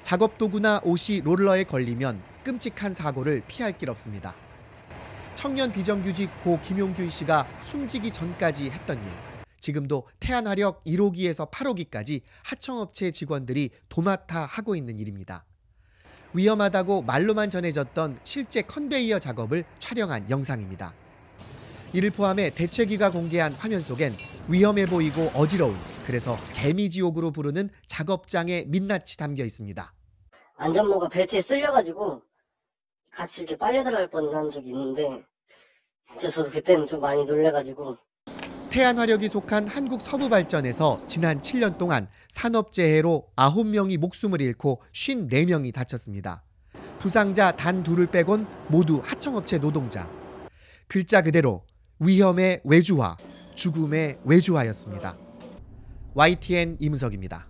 작업 도구나 옷이 롤러에 걸리면 끔찍한 사고를 피할 길 없습니다. 청년 비정규직 고 김용균 씨가 숨지기 전까지 했던 일. 지금도 태안화력 1호기에서 8호기까지 하청업체 직원들이 도맡아 하고 있는 일입니다. 위험하다고 말로만 전해졌던 실제 컨베이어 작업을 촬영한 영상입니다. 이를 포함해 대책위가 공개한 화면 속엔 위험해 보이고 어지러운, 그래서 개미지옥으로 부르는 작업장의 민낯이 담겨 있습니다. 안전모가 벨트에 쓸려가지고 같이 이렇게 빨려 들어갈 뻔한 적이 있는데 진짜 저도 그때는 좀 많이 놀래가지고. 태안화력이 속한 한국서부발전에서 지난 7년 동안 산업재해로 9명이 목숨을 잃고 54명이 다쳤습니다. 부상자 단 2를 빼곤 모두 하청업체 노동자. 글자 그대로 위험의 외주화, 죽음의 외주화였습니다. YTN 이문석입니다.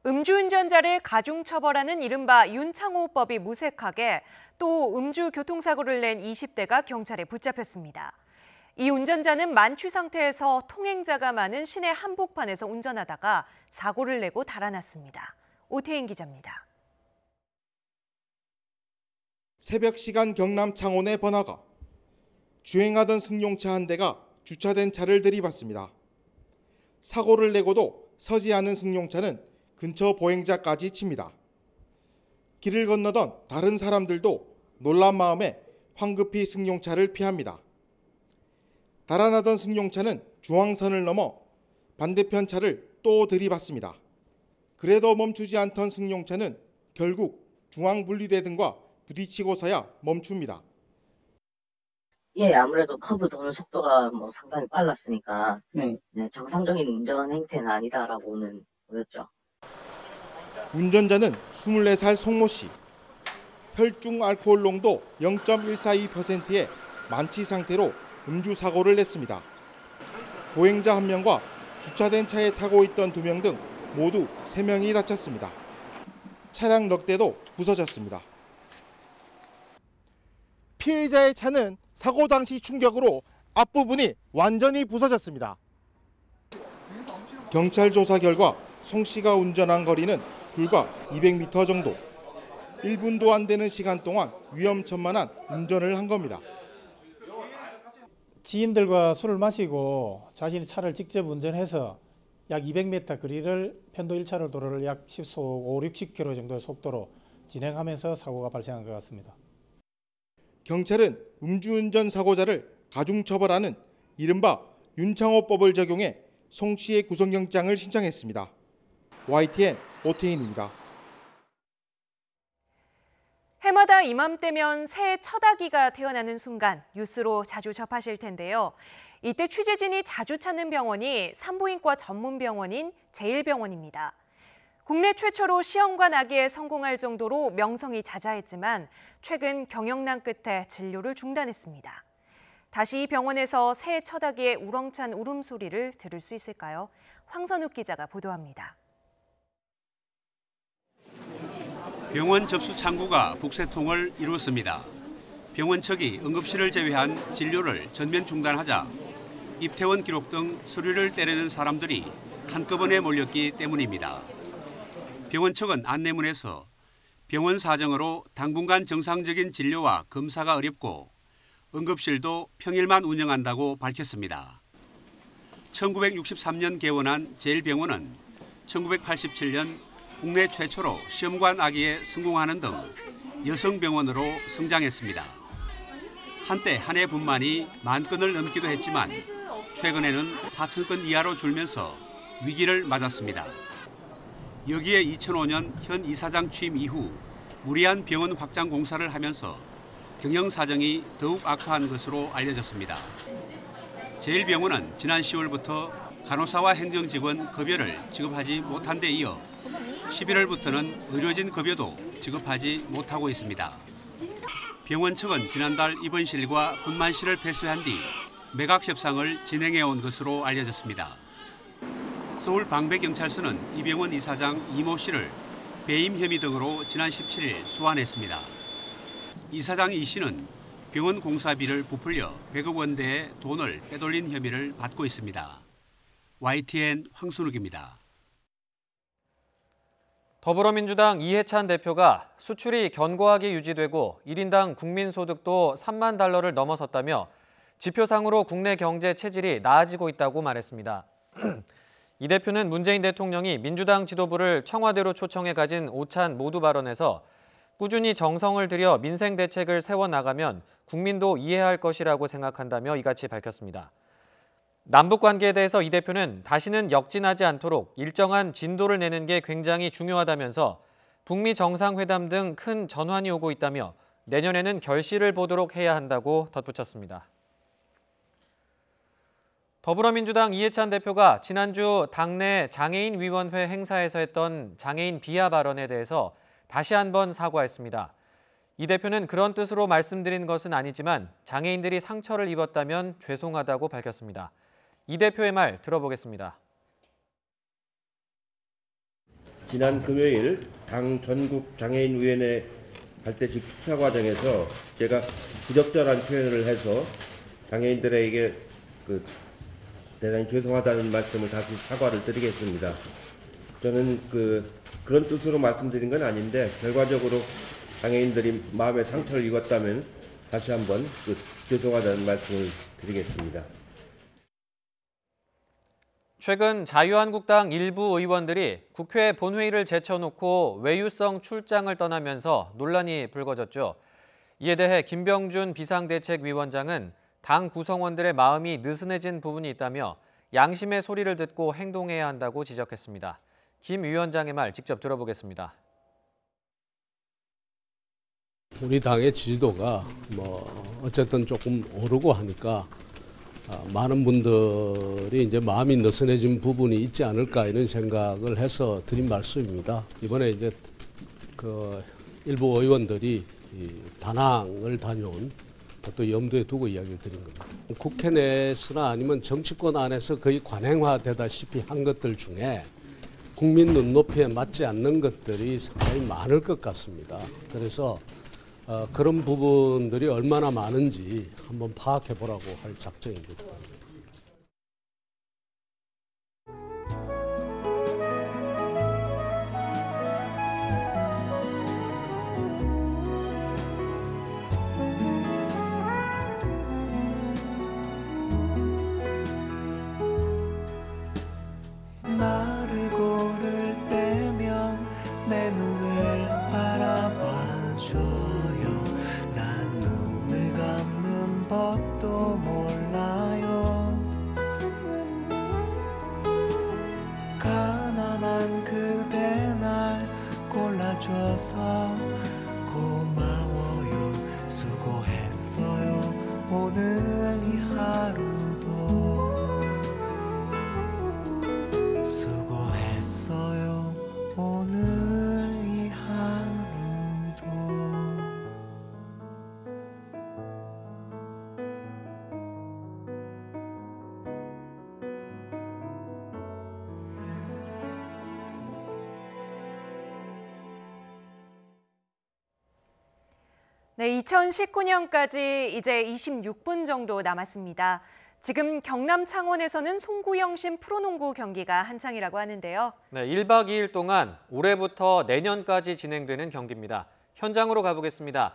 음주운전자를 가중처벌하는 이른바 윤창호법이 무색하게 또 음주교통사고를 낸 20대가 경찰에 붙잡혔습니다. 이 운전자는 만취 상태에서 통행자가 많은 시내 한복판에서 운전하다가 사고를 내고 달아났습니다. 오태인 기자입니다. 새벽 시간 경남 창원의 번화가. 주행하던 승용차 한 대가 주차된 차를 들이받습니다. 사고를 내고도 서지 않은 승용차는 근처 보행자까지 칩니다. 길을 건너던 다른 사람들도 놀란 마음에 황급히 승용차를 피합니다. 달아나던 승용차는 중앙선을 넘어 반대편 차를 또 들이받습니다. 그래도 멈추지 않던 승용차는 결국 중앙분리대 등과 부딪히고서야 멈춥니다. 예, 아무래도 커브 도는 속도가 상당히 빨랐으니까 네, 정상적인 운전 행태는 아니다라고는 보였죠. 운전자는 24살 송모 씨. 혈중 알코올 농도 0.142%의 만취 상태로 음주 사고를 냈습니다. 보행자 1명과 주차된 차에 타고 있던 2명 등 모두 3명이 다쳤습니다. 차량 넉 대도 부서졌습니다. 피해자의 차는 사고 당시 충격으로 앞부분이 완전히 부서졌습니다. 경찰 조사 결과 송 씨가 운전한 거리는 불과 200m 정도. 1분도 안 되는 시간 동안 위험천만한 운전을 한 겁니다. 지인들과 술을 마시고 자신이 차를 직접 운전해서 약 200m 거리를 편도 1차로 도로를 약 5, 60km 정도의 속도로 진행하면서 사고가 발생한 것 같습니다. 경찰은 음주운전 사고자를 가중처벌하는 이른바 윤창호법을 적용해 송 씨의 구속영장을 신청했습니다. YTN 오태인입니다. 해마다 이맘때면 새해 첫 아기가 태어나는 순간 뉴스로 자주 접하실 텐데요. 이때 취재진이 자주 찾는 병원이 산부인과 전문 병원인 제1병원입니다. 국내 최초로 시험관 아기에 성공할 정도로 명성이 자자했지만 최근 경영난 끝에 진료를 중단했습니다. 다시 이 병원에서 새해 첫 아기의 우렁찬 울음소리를 들을 수 있을까요? 황선욱 기자가 보도합니다. 병원 접수 창구가 북새통을 이루었습니다. 병원 측이 응급실을 제외한 진료를 전면 중단하자 입퇴원 기록 등 서류를 떼내는 사람들이 한꺼번에 몰렸기 때문입니다. 병원 측은 안내문에서 병원 사정으로 당분간 정상적인 진료와 검사가 어렵고 응급실도 평일만 운영한다고 밝혔습니다. 1963년 개원한 제1병원은 1987년 국내 최초로 시험관 아기에 성공하는 등 여성병원으로 성장했습니다. 한때 한 해 분만이 10,000건을 넘기도 했지만 최근에는 4,000건 이하로 줄면서 위기를 맞았습니다. 여기에 2005년 현 이사장 취임 이후 무리한 병원 확장 공사를 하면서 경영 사정이 더욱 악화한 것으로 알려졌습니다. 제1병원은 지난 10월부터 간호사와 행정직원 급여를 지급하지 못한 데 이어 11월부터는 의료진 급여도 지급하지 못하고 있습니다. 병원 측은 지난달 입원실과 분만실을 폐쇄한 뒤 매각 협상을 진행해온 것으로 알려졌습니다. 서울 방배경찰서는 이 병원 이사장 이모 씨를 배임 혐의 등으로 지난 17일 소환했습니다. 이사장 이 씨는 병원 공사비를 부풀려 100억 원대의 돈을 빼돌린 혐의를 받고 있습니다. YTN 황순욱입니다. 더불어민주당 이해찬 대표가 수출이 견고하게 유지되고 1인당 국민소득도 3만 달러를 넘어섰다며 지표상으로 국내 경제 체질이 나아지고 있다고 말했습니다. 이 대표는 문재인 대통령이 민주당 지도부를 청와대로 초청해 가진 오찬 모두 발언에서 꾸준히 정성을 들여 민생 대책을 세워나가면 국민도 이해할 것이라고 생각한다며 이같이 밝혔습니다. 남북 관계에 대해서 이 대표는 다시는 역진하지 않도록 일정한 진도를 내는 게 굉장히 중요하다면서 북미 정상회담 등 큰 전환이 오고 있다며 내년에는 결실을 보도록 해야 한다고 덧붙였습니다. 더불어민주당 이해찬 대표가 지난주 당내 장애인위원회 행사에서 했던 장애인 비하 발언에 대해서 다시 한번 사과했습니다. 이 대표는 그런 뜻으로 말씀드린 것은 아니지만 장애인들이 상처를 입었다면 죄송하다고 밝혔습니다. 이 대표의 말 들어보겠습니다. 지난 금요일 당 전국 장애인위원회 할 때 축사 과정에서 제가 부적절한 표현을 해서 장애인들에게 대단히 죄송하다는 말씀을 다시 사과를 드리겠습니다. 저는 그런 뜻으로 말씀드린 건 아닌데 결과적으로 장애인들이 마음에 상처를 입었다면 다시 한번 죄송하다는 말씀을 드리겠습니다. 최근 자유한국당 일부 의원들이 국회 본회의를 제쳐놓고 외유성 출장을 떠나면서 논란이 불거졌죠. 이에 대해 김병준 비상대책위원장은 당 구성원들의 마음이 느슨해진 부분이 있다며 양심의 소리를 듣고 행동해야 한다고 지적했습니다. 김 위원장의 말 직접 들어보겠습니다. 우리 당의 지지도가 어쨌든 조금 오르고 하니까 많은 분들이 이제 마음이 느슨해진 부분이 있지 않을까 이런 생각을 해서 드린 말씀입니다. 이번에 이제 그 일부 의원들이 이 다낭을 다녀온 또 염두에 두고 이야기를 드린 겁니다. 국회 내에서나 아니면 정치권 안에서 거의 관행화되다시피 한 것들 중에 국민 눈높이에 맞지 않는 것들이 상당히 많을 것 같습니다. 그래서 그런 부분들이 얼마나 많은지 한번 파악해 보라고 할 작정입니다. 나를 고를 때면 내 눈을 바라봐줘요. 난 눈을 감는 법도 몰라요. 가난한 그대 날 골라줘서 고마워요. 수고했어요. 오늘 이 하루도 수고했어요. 오늘 이 하루도. 네, 2019년까지 이제 26분 정도 남았습니다. 지금 경남 창원에서는 송구영신 프로농구 경기가 한창이라고 하는데요. 네, 1박 2일 동안 올해부터 내년까지 진행되는 경기입니다. 현장으로 가보겠습니다.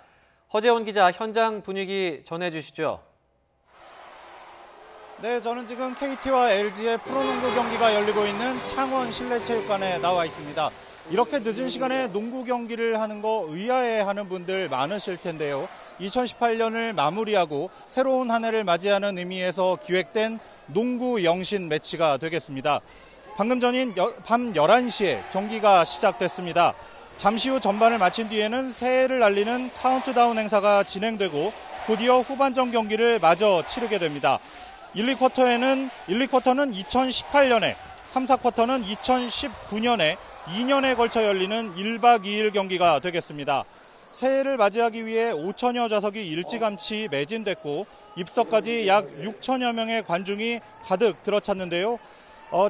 허재원 기자, 현장 분위기 전해주시죠. 네, 저는 지금 KT와 LG의 프로농구 경기가 열리고 있는 창원 실내체육관에 나와 있습니다. 이렇게 늦은 시간에 농구 경기를 하는 거 의아해하는 분들 많으실 텐데요. 2018년을 마무리하고 새로운 한 해를 맞이하는 의미에서 기획된 농구 영신 매치가 되겠습니다. 방금 전인 밤 11시에 경기가 시작됐습니다. 잠시 후 전반을 마친 뒤에는 새해를 알리는 카운트다운 행사가 진행되고 곧이어 후반전 경기를 마저 치르게 됩니다. 1, 2쿼터는 2018년에, 3, 4쿼터는 2019년에 2년에 걸쳐 열리는 1박 2일 경기가 되겠습니다. 새해를 맞이하기 위해 5천여 좌석이 일찌감치 매진됐고 입석까지 약 6천여 명의 관중이 가득 들어찼는데요.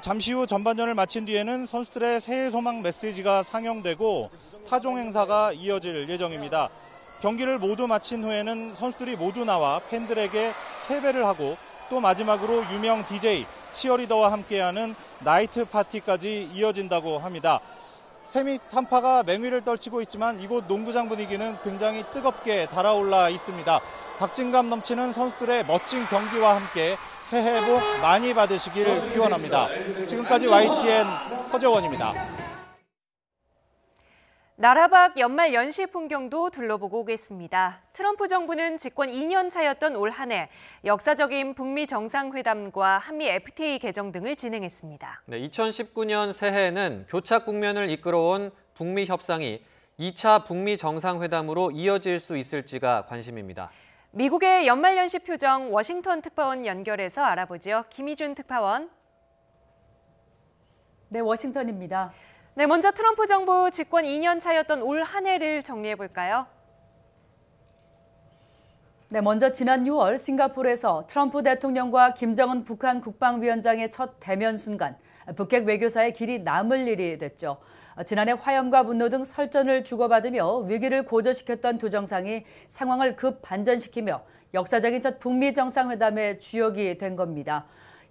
잠시 후 전반전을 마친 뒤에는 선수들의 새해 소망 메시지가 상영되고 타종 행사가 이어질 예정입니다. 경기를 모두 마친 후에는 선수들이 모두 나와 팬들에게 세배를 하고 또 마지막으로 유명 DJ, 치어리더와 함께하는 나이트 파티까지 이어진다고 합니다. 세미 한파가 맹위를 떨치고 있지만 이곳 농구장 분위기는 굉장히 뜨겁게 달아올라 있습니다. 박진감 넘치는 선수들의 멋진 경기와 함께 새해 복 많이 받으시길 기원합니다. 지금까지 YTN 허재원입니다. 나라밖 연말 연시 풍경도 둘러보고 오겠습니다. 트럼프 정부는 집권 2년 차였던 올 한 해 역사적인 북미 정상회담과 한미 FTA 개정 등을 진행했습니다. 네, 2019년 새해에는 교착 국면을 이끌어온 북미 협상이 2차 북미 정상회담으로 이어질 수 있을지가 관심입니다. 미국의 연말 연시 표정 워싱턴 특파원 연결해서 알아보죠. 김희준 특파원. 네, 워싱턴입니다. 네, 먼저 트럼프 정부 집권 2년 차였던 올 한 해를 정리해 볼까요? 네, 먼저 지난 6월 싱가포르에서 트럼프 대통령과 김정은 북한 국방위원장의 첫 대면 순간 북핵 외교사의 길이 남을 일이 됐죠. 지난해 화염과 분노 등 설전을 주고받으며 위기를 고조시켰던 두 정상이 상황을 급 반전시키며 역사적인 첫 북미 정상회담의 주역이 된 겁니다.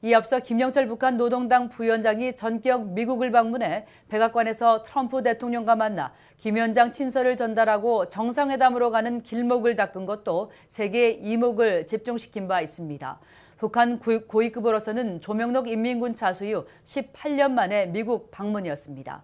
이 앞서 김영철 북한 노동당 부위원장이 전격 미국을 방문해 백악관에서 트럼프 대통령과 만나 김 위원장 친서를 전달하고 정상회담으로 가는 길목을 닦은 것도 세계의 이목을 집중시킨 바 있습니다. 북한 고위급으로서는 조명록 인민군 차수 이후 18년 만에 미국 방문이었습니다.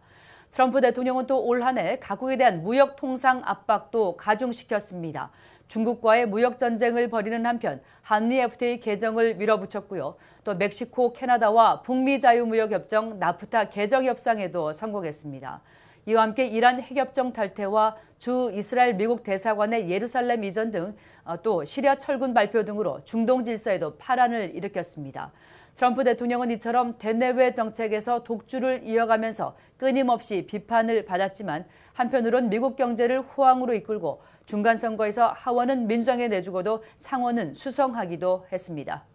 트럼프 대통령은 또 올 한 해 각국에 대한 무역 통상 압박도 가중시켰습니다. 중국과의 무역 전쟁을 벌이는 한편 한미 FTA 개정을 밀어붙였고요. 또 멕시코, 캐나다와 북미 자유무역협정 나프타 개정 협상에도 성공했습니다. 이와 함께 이란 핵협정 탈퇴와 주 이스라엘 미국 대사관의 예루살렘 이전 등 또 시리아 철군 발표 등으로 중동 질서에도 파란을 일으켰습니다. 트럼프 대통령은 이처럼 대내외 정책에서 독주를 이어가면서 끊임없이 비판을 받았지만 한편으론 미국 경제를 호황으로 이끌고 중간선거에서 하원은 민주당에 내주고도 상원은 수성하기도 했습니다.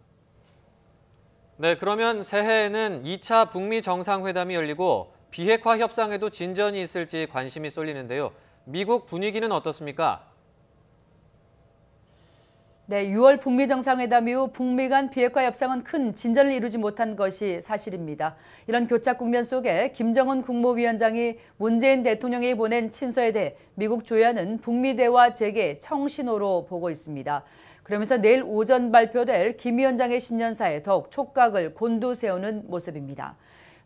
네, 그러면 새해에는 2차 북미 정상회담이 열리고 비핵화 협상에도 진전이 있을지 관심이 쏠리는데요. 미국 분위기는 어떻습니까? 네, 6월 북미 정상회담 이후 북미 간 비핵화 협상은 큰 진전을 이루지 못한 것이 사실입니다. 이런 교착 국면 속에 김정은 국무위원장이 문재인 대통령이 보낸 친서에 대해 미국 조야는 북미 대화 재개 청신호로 보고 있습니다. 그러면서 내일 오전 발표될 김 위원장의 신년사에 더욱 촉각을 곤두세우는 모습입니다.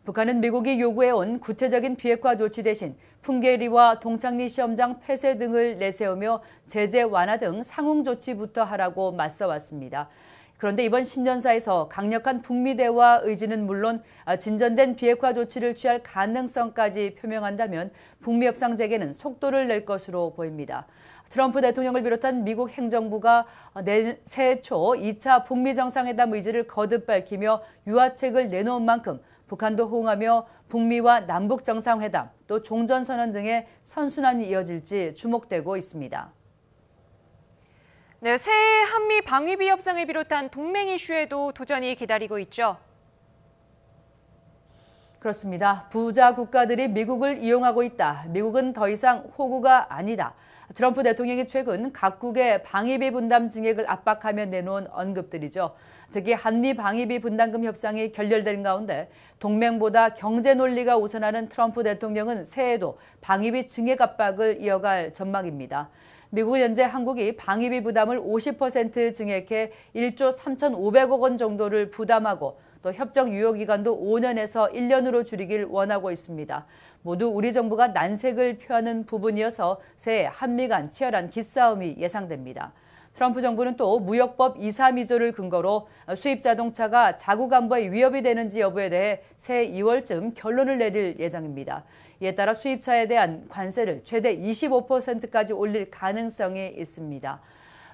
북한은 미국이 요구해온 구체적인 비핵화 조치 대신 풍계리와 동창리 시험장 폐쇄 등을 내세우며 제재 완화 등 상응 조치부터 하라고 맞서왔습니다. 그런데 이번 신년사에서 강력한 북미 대화 의지는 물론 진전된 비핵화 조치를 취할 가능성까지 표명한다면 북미 협상 재개는 속도를 낼 것으로 보입니다. 트럼프 대통령을 비롯한 미국 행정부가 새해 초 2차 북미 정상회담 의지를 거듭 밝히며 유화책을 내놓은 만큼 북한도 호응하며 북미와 남북 정상회담 또 종전선언 등의 선순환이 이어질지 주목되고 있습니다. 네, 새해 한미 방위비 협상을 비롯한 동맹 이슈에도 도전이 기다리고 있죠. 그렇습니다. 부자 국가들이 미국을 이용하고 있다. 미국은 더 이상 호구가 아니다. 트럼프 대통령이 최근 각국의 방위비 분담 증액을 압박하며 내놓은 언급들이죠. 특히 한미 방위비 분담금 협상이 결렬된 가운데 동맹보다 경제 논리가 우선하는 트럼프 대통령은 새해에도 방위비 증액 압박을 이어갈 전망입니다. 미국은 현재 한국이 방위비 부담을 50% 증액해 1조 3,500억 원 정도를 부담하고 또 협정 유효 기간도 5년에서 1년으로 줄이길 원하고 있습니다. 모두 우리 정부가 난색을 표하는 부분이어서 새해 한미 간 치열한 기싸움이 예상됩니다. 트럼프 정부는 또 무역법 232조를 근거로 수입 자동차가 자국 안보에 위협이 되는지 여부에 대해 새해 2월쯤 결론을 내릴 예정입니다. 이에 따라 수입차에 대한 관세를 최대 25%까지 올릴 가능성이 있습니다.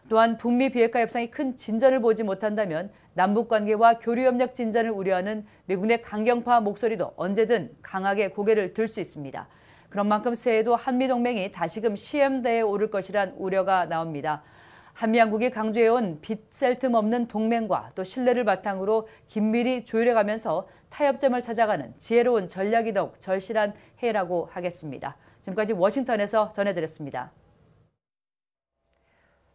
또한 북미 비핵화 협상이 큰 진전을 보지 못한다면 남북관계와 교류협력 진전을 우려하는 미국 내 강경파 목소리도 언제든 강하게 고개를 들 수 있습니다. 그런 만큼 새해에도 한미동맹이 다시금 시험대에 오를 것이란 우려가 나옵니다. 한미양국이 강조해온 빗셀 틈 없는 동맹과 또 신뢰를 바탕으로 긴밀히 조율해가면서 타협점을 찾아가는 지혜로운 전략이 더욱 절실한 해라고 하겠습니다. 지금까지 워싱턴에서 전해드렸습니다.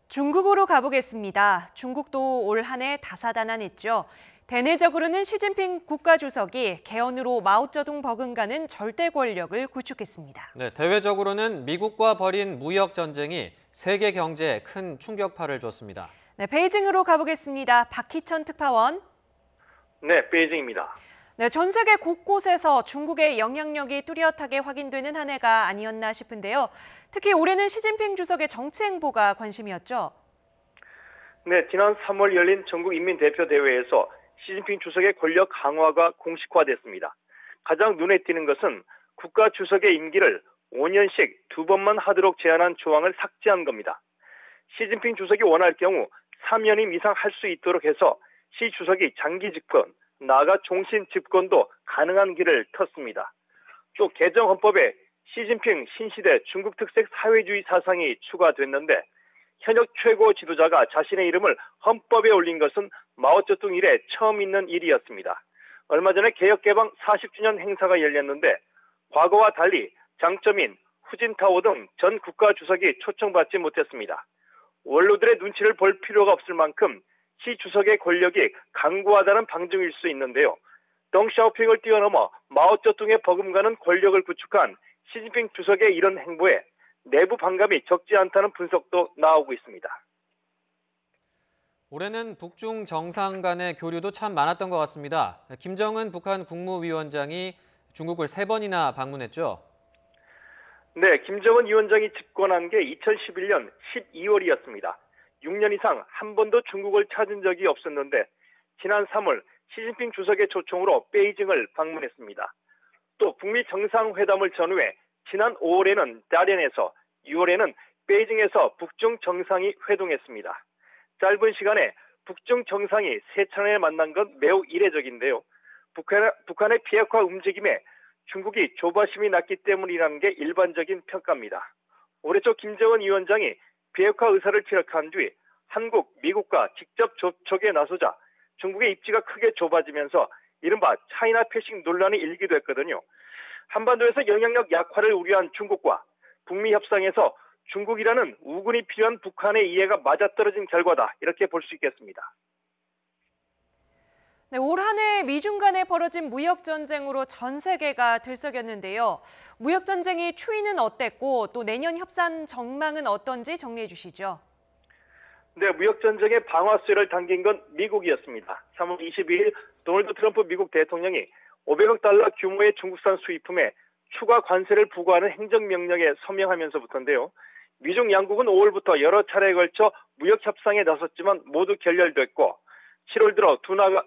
중국으로 가보겠습니다. 중국도 올 한 해 다사다난했죠. 대내적으로는 시진핑 국가주석이 개헌으로 마오쩌둥 버금가는 절대 권력을 구축했습니다. 네, 대외적으로는 미국과 벌인 무역 전쟁이 세계 경제에 큰 충격파를 줬습니다. 네, 베이징으로 가보겠습니다. 박희천 특파원. 네, 베이징입니다. 네, 전 세계 곳곳에서 중국의 영향력이 뚜렷하게 확인되는 한 해가 아니었나 싶은데요. 특히 올해는 시진핑 주석의 정치 행보가 관심이었죠. 네, 지난 3월 열린 전국인민대표대회에서 시진핑 주석의 권력 강화가 공식화됐습니다. 가장 눈에 띄는 것은 국가 주석의 임기를 5년씩 2번만 하도록 제한한 조항을 삭제한 겁니다. 시진핑 주석이 원할 경우 3연임 이상 할 수 있도록 해서 시 주석이 장기 집권, 나아가 종신 집권도 가능한 길을 텄습니다. 또 개정 헌법에 시진핑 신시대 중국 특색 사회주의 사상이 추가됐는데 현역 최고 지도자가 자신의 이름을 헌법에 올린 것은 마오쩌둥 이래 처음 있는 일이었습니다. 얼마 전에 개혁개방 40주년 행사가 열렸는데 과거와 달리 장점인 후진타오 등 전 국가 주석이 초청받지 못했습니다. 원로들의 눈치를 볼 필요가 없을 만큼 시 주석의 권력이 강구하다는 방증일 수 있는데요. 덩샤오핑을 뛰어넘어 마오쩌둥의 버금가는 권력을 구축한 시진핑 주석의 이런 행보에 내부 반감이 적지 않다는 분석도 나오고 있습니다. 올해는 북중 정상 간의 교류도 참 많았던 것 같습니다. 김정은 북한 국무위원장이 중국을 3번이나 방문했죠. 네, 김정은 위원장이 집권한 게 2011년 12월이었습니다. 6년 이상 한 번도 중국을 찾은 적이 없었는데 지난 3월 시진핑 주석의 초청으로 베이징을 방문했습니다. 또 북미 정상회담을 전후해 지난 5월에는 다롄에서, 6월에는 베이징에서 북중 정상이 회동했습니다. 짧은 시간에 북중 정상이 세 차례 만난 건 매우 이례적인데요. 북한의 비핵화 움직임에 중국이 조바심이 났기 때문이라는 게 일반적인 평가입니다. 올해 초 김정은 위원장이 비핵화 의사를 피력한 뒤 한국, 미국과 직접 접촉에 나서자 중국의 입지가 크게 좁아지면서 이른바 차이나 패싱 논란이 일기도 했거든요. 한반도에서 영향력 약화를 우려한 중국과 북미 협상에서 중국이라는 우군이 필요한 북한의 이해가 맞아떨어진 결과다, 이렇게 볼 수 있겠습니다. 네, 올 한 해 미중 간에 벌어진 무역 전쟁으로 전 세계가 들썩였는데요. 무역 전쟁이 추이는 어땠고 또 내년 협상 전망은 어떤지 정리해 주시죠. 네, 무역 전쟁의 방아쇠를 당긴 건 미국이었습니다. 3월 22일 도널드 트럼프 미국 대통령이 500억 달러 규모의 중국산 수입품에 추가 관세를 부과하는 행정명령에 서명하면서부터인데요. 미중 양국은 5월부터 여러 차례에 걸쳐 무역 협상에 나섰지만 모두 결렬됐고 7월 들어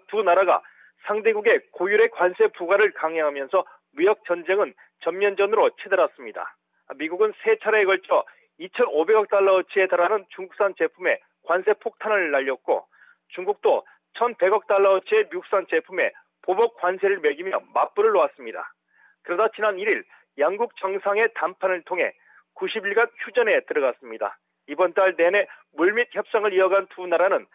두 나라가 상대국의 고율의 관세 부과를 강행하면서 무역 전쟁은 전면전으로 치달았습니다. 미국은 세 차례에 걸쳐 2,500억 달러어치에 달하는 중국산 제품에 관세 폭탄을 날렸고 중국도 1,100억 달러어치의 미국산 제품에 보복 관세를 매기며 맞불을 놓았습니다. 그러다 지난 1일 양국 정상의 담판을 통해 90일간 휴전에 들어갔습니다. 이번 달 내내 물밑 협상을 이어간 두 나라는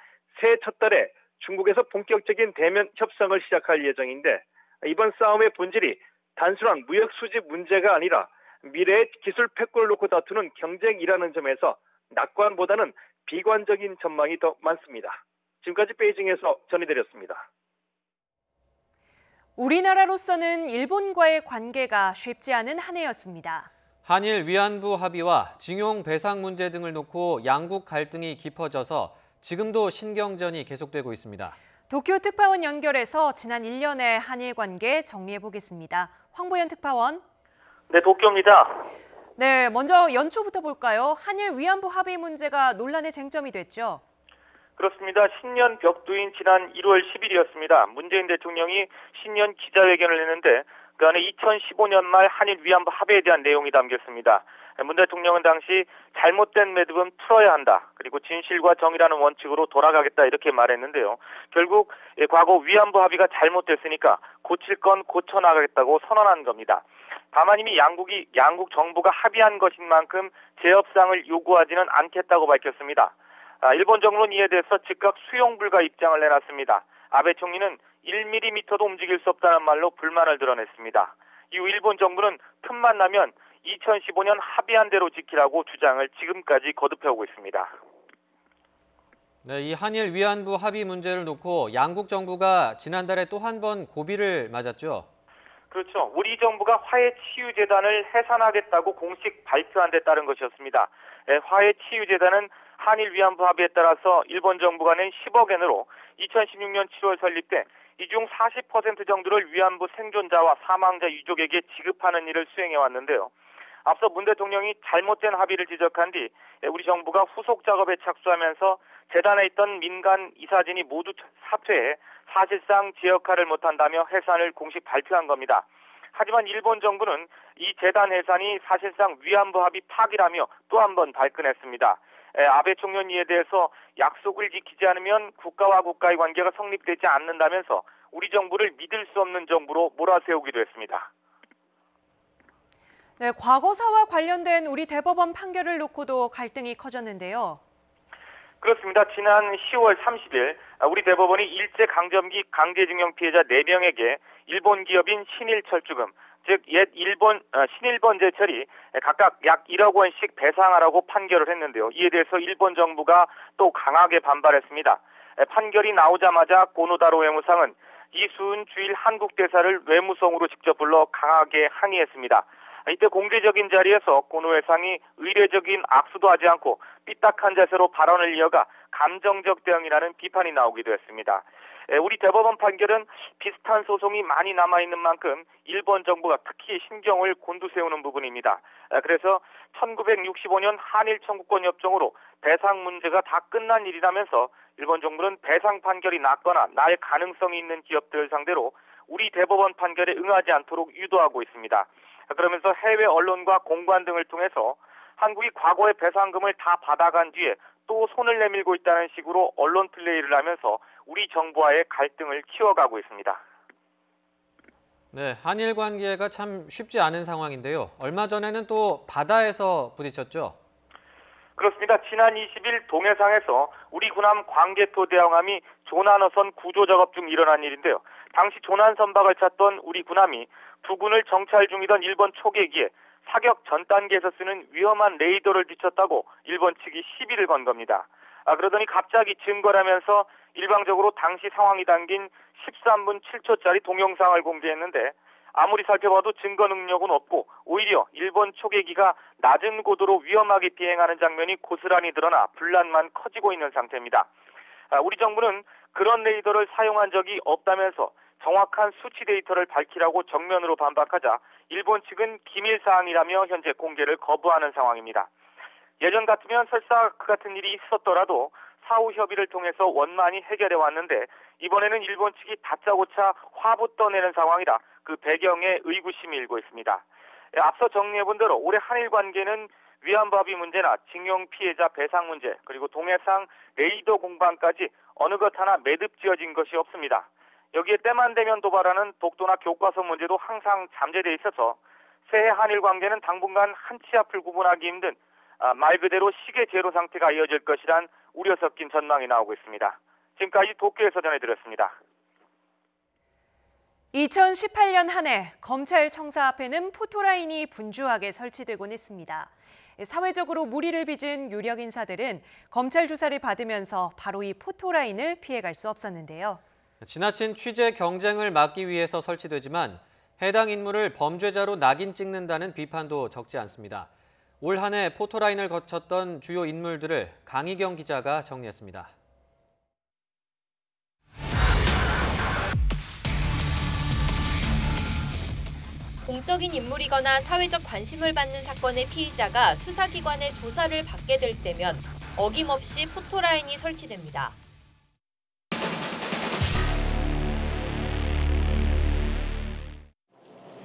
새해 첫 달에 중국에서 본격적인 대면 협상을 시작할 예정인데 이번 싸움의 본질이 단순한 무역 수지 문제가 아니라 미래의 기술 패권을 놓고 다투는 경쟁이라는 점에서 낙관보다는 비관적인 전망이 더 많습니다. 지금까지 베이징에서 전해드렸습니다. 우리나라로서는 일본과의 관계가 쉽지 않은 한 해였습니다. 한일 위안부 합의와 징용 배상 문제 등을 놓고 양국 갈등이 깊어져서 지금도 신경전이 계속되고 있습니다. 도쿄 특파원 연결해서 지난 1년의 한일 관계 정리해 보겠습니다. 황보현 특파원. 네, 도쿄입니다. 네, 먼저 연초부터 볼까요? 한일 위안부 합의 문제가 논란의 쟁점이 됐죠. 그렇습니다. 신년 벽두인 지난 1월 10일이었습니다. 문재인 대통령이 신년 기자회견을 했는데 그 안에 2015년 말 한일 위안부 합의에 대한 내용이 담겼습니다. 문 대통령은 당시 잘못된 매듭은 풀어야 한다. 그리고 진실과 정의라는 원칙으로 돌아가겠다 이렇게 말했는데요. 결국 과거 위안부 합의가 잘못됐으니까 고칠 건 고쳐나가겠다고 선언한 겁니다. 다만 이미 양국 정부가 합의한 것인 만큼 재협상을 요구하지는 않겠다고 밝혔습니다. 일본 정부는 이에 대해서 즉각 수용 불가 입장을 내놨습니다. 아베 총리는 1mm도 움직일 수 없다는 말로 불만을 드러냈습니다. 이후 일본 정부는 틈만 나면 2015년 합의한 대로 지키라고 주장을 지금까지 거듭해오고 있습니다. 네, 이 한일 위안부 합의 문제를 놓고 양국 정부가 지난달에 또 한 번 고비를 맞았죠. 그렇죠. 우리 정부가 화해치유재단을 해산하겠다고 공식 발표한 데 따른 것이었습니다. 화해치유재단은 한일 위안부 합의에 따라서 일본 정부가 낸 10억 엔으로 2016년 7월 설립돼 이 중 40% 정도를 위안부 생존자와 사망자 유족에게 지급하는 일을 수행해 왔는데요. 앞서 문 대통령이 잘못된 합의를 지적한 뒤 우리 정부가 후속 작업에 착수하면서 재단에 있던 민간 이사진이 모두 사퇴해 사실상 제 역할을 못한다며 해산을 공식 발표한 겁니다. 하지만 일본 정부는 이 재단 해산이 사실상 위안부 합의 파기라며 또 한 번 발끈했습니다. 아베 총리는 이에 대해서 약속을 지키지 않으면 국가와 국가의 관계가 성립되지 않는다면서 우리 정부를 믿을 수 없는 정부로 몰아세우기도 했습니다. 네, 과거사와 관련된 우리 대법원 판결을 놓고도 갈등이 커졌는데요. 그렇습니다. 지난 10월 30일 우리 대법원이 일제강점기 강제징용 피해자 4명에게 일본 기업인 신일철주금, 즉 옛 신일본제철이 각각 약 1억 원씩 배상하라고 판결을 했는데요. 이에 대해서 일본 정부가 또 강하게 반발했습니다. 판결이 나오자마자 고노다로 외무상은 이수은 주일 한국 대사를 외무성으로 직접 불러 강하게 항의했습니다. 이때 공개적인 자리에서 고노 회상이 의례적인 악수도 하지 않고 삐딱한 자세로 발언을 이어가 감정적 대응이라는 비판이 나오기도 했습니다. 우리 대법원 판결은 비슷한 소송이 많이 남아있는 만큼 일본 정부가 특히 신경을 곤두세우는 부분입니다. 그래서 1965년 한일 청구권 협정으로 배상 문제가 다 끝난 일이라면서 일본 정부는 배상 판결이 났거나 날 가능성이 있는 기업들을 상대로 우리 대법원 판결에 응하지 않도록 유도하고 있습니다. 그러면서 해외 언론과 공관 등을 통해서 한국이 과거의 배상금을 다 받아간 뒤에 또 손을 내밀고 있다는 식으로 언론 플레이를 하면서 우리 정부와의 갈등을 키워가고 있습니다. 네, 한일 관계가 참 쉽지 않은 상황인데요. 얼마 전에는 또 바다에서 부딪혔죠? 그렇습니다. 지난 20일 동해상에서 우리 군함 광개토 대왕함이 조난어선 구조 작업 중 일어난 일인데요. 당시 조난 선박을 찾던 우리 군함이 부근을 정찰 중이던 일본 초계기에 사격 전 단계에서 쓰는 위험한 레이더를 비췄다고 일본 측이 시비를 건 겁니다. 그러더니 갑자기 증거라면서 일방적으로 당시 상황이 담긴 13분 7초짜리 동영상을 공개했는데 아무리 살펴봐도 증거 능력은 없고 오히려 일본 초계기가 낮은 고도로 위험하게 비행하는 장면이 고스란히 드러나 분란만 커지고 있는 상태입니다. 우리 정부는 그런 레이더를 사용한 적이 없다면서 정확한 수치 데이터를 밝히라고 정면으로 반박하자 일본 측은 기밀사항이라며 현재 공개를 거부하는 상황입니다. 예전 같으면 설사 그 같은 일이 있었더라도 사후 협의를 통해서 원만히 해결해 왔는데 이번에는 일본 측이 다짜고짜 화부 떠내는 상황이라 그 배경에 의구심이 일고 있습니다. 앞서 정리해본 대로 올해 한일 관계는 위안부 문제나 징용 피해자 배상 문제 그리고 동해상 레이더 공방까지 어느 것 하나 매듭지어진 것이 없습니다. 여기에 때만 되면 도발하는 독도나 교과서 문제도 항상 잠재돼 있어서 새해 한일 관계는 당분간 한 치 앞을 구분하기 힘든 말 그대로 시계 제로 상태가 이어질 것이란 우려 섞인 전망이 나오고 있습니다. 지금까지 도쿄에서 전해드렸습니다. 2018년 한 해 검찰청사 앞에는 포토라인이 분주하게 설치되곤 했습니다. 사회적으로 물의를 빚은 유력 인사들은 검찰 조사를 받으면서 바로 이 포토라인을 피해갈 수 없었는데요. 지나친 취재 경쟁을 막기 위해서 설치되지만 해당 인물을 범죄자로 낙인 찍는다는 비판도 적지 않습니다. 올 한 해 포토라인을 거쳤던 주요 인물들을 강희경 기자가 정리했습니다. 공적인 인물이거나 사회적 관심을 받는 사건의 피의자가 수사기관의 조사를 받게 될 때면 어김없이 포토라인이 설치됩니다.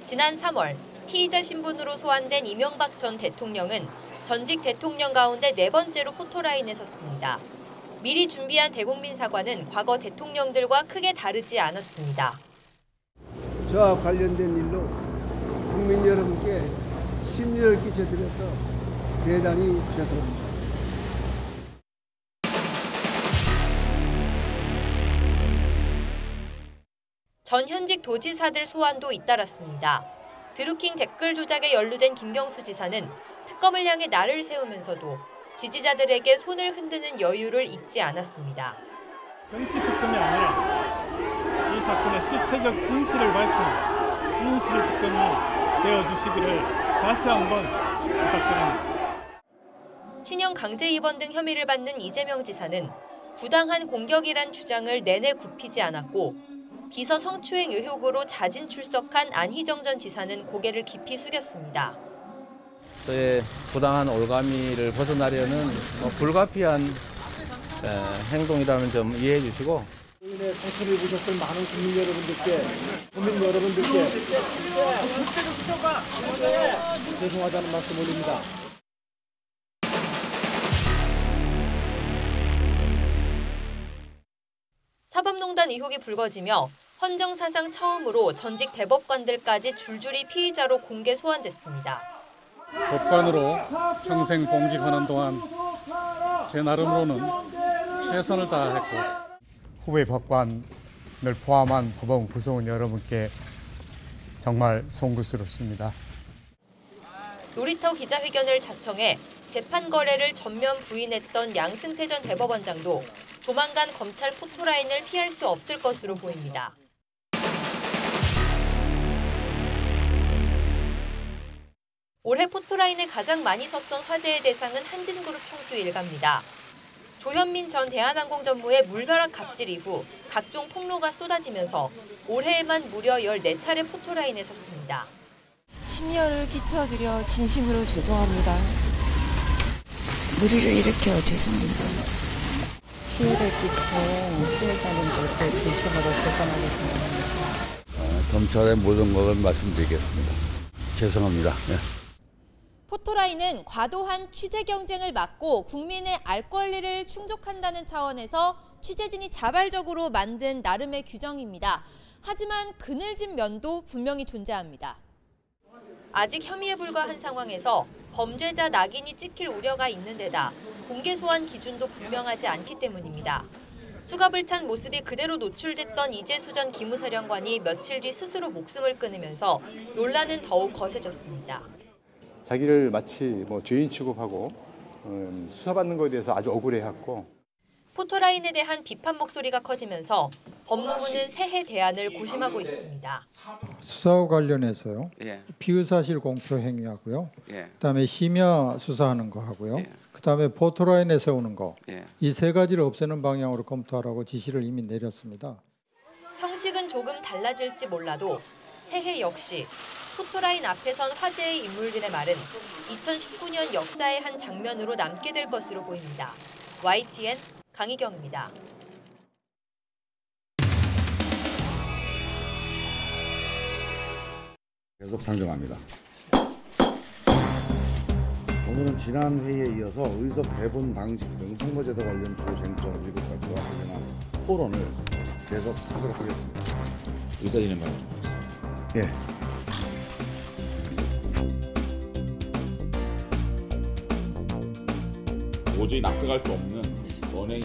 지난 3월 피의자 신분으로 소환된 이명박 전 대통령은 전직 대통령 가운데 4번째로 포토라인에 섰습니다. 미리 준비한 대국민 사과는 과거 대통령들과 크게 다르지 않았습니다. 저와 관련된 일로 국민 여러분께 심려를 끼쳐드려서 대단히 죄송합니다. 전 현직 도지사들 소환도 잇따랐습니다. 드루킹 댓글 조작에 연루된 김경수 지사는 특검을 향해 날을 세우면서도 지지자들에게 손을 흔드는 여유를 잊지 않았습니다. 정치 특검이 아니라 이 사건의 실체적 진실을 밝히는 진실 특검이 되어주시기를 다시 한번 부탁드립니다. 친형 강제 입원 등 혐의를 받는 이재명 지사는 부당한 공격이란 주장을 내내 굽히지 않았고 비서 성추행 의혹으로 자진 출석한 안희정 전 지사는 고개를 깊이 숙였습니다. 저의 부당한 올가미를 벗어나려는 불가피한 행동이라는 점 이해해 주시고 국민의 상처를 입으셨을 많은 국민 여러분들께 죄송하다는 말씀 올립니다. 사법농단 의혹이 불거지며 헌정사상 처음으로 전직 대법관들까지 줄줄이 피의자로 공개 소환됐습니다. 법관으로 평생 봉직하는 동안 제 나름으로는 최선을 다했고 후배 법관을 포함한 법원 구성원 여러분께 정말 송구스럽습니다. 놀이터 기자회견을 자청해 재판 거래를 전면 부인했던 양승태 전 대법원장도 조만간 검찰 포토라인을 피할 수 없을 것으로 보입니다. 올해 포토라인을 가장 많이 섰던 화제의 대상은 한진그룹 총수 일가입니다. 조현민 전 대한항공 전무의 물벼락 갑질 이후 각종 폭로가 쏟아지면서 올해에만 무려 14차례 포토라인에 섰습니다. 심려를 끼쳐드려 진심으로 죄송합니다. 무리를 일으켜 죄송합니다. 피해를 끼친 피해자님들께 진심으로 죄송하게 생각합니다. 검찰의 모든 것을 말씀드리겠습니다. 죄송합니다. 네. 포토라인은 과도한 취재 경쟁을 막고 국민의 알 권리를 충족한다는 차원에서 취재진이 자발적으로 만든 나름의 규정입니다. 하지만 그늘진 면도 분명히 존재합니다. 아직 혐의에 불과한 상황에서 범죄자 낙인이 찍힐 우려가 있는 데다 공개 소환 기준도 분명하지 않기 때문입니다. 수갑을 찬 모습이 그대로 노출됐던 이재수 전 기무사령관이 며칠 뒤 스스로 목숨을 끊으면서 논란은 더욱 거세졌습니다. 자기를 마치 죄인 취급하고 수사받는 것에 대해서 아주 억울해했고 포토라인에 대한 비판 목소리가 커지면서 법무부는 새해 대안을 고심하고 있습니다. 수사와 관련해서요. 예. 피의사실 공표 행위하고요. 예. 그다음에 심야 수사하는 거 하고요. 예. 그다음에 포토라인에 세우는 거. 예. 이 세 가지를 없애는 방향으로 검토하라고 지시를 이미 내렸습니다. 형식은 조금 달라질지 몰라도 새해 역시 포토라인 앞에 선 화제의 인물들의 말은 2019년 역사의 한 장면으로 남게 될 것으로 보입니다. YTN 강희경입니다. 계속 상정합니다. 오늘은 지난 회의에 이어서 의석 배분 방식 등 선거제도 관련 주 쟁점 7가지와 관련한 토론을 계속하도록 하겠습니다. 의사진행 말 예. 도저히 납득할 수 없는 언행이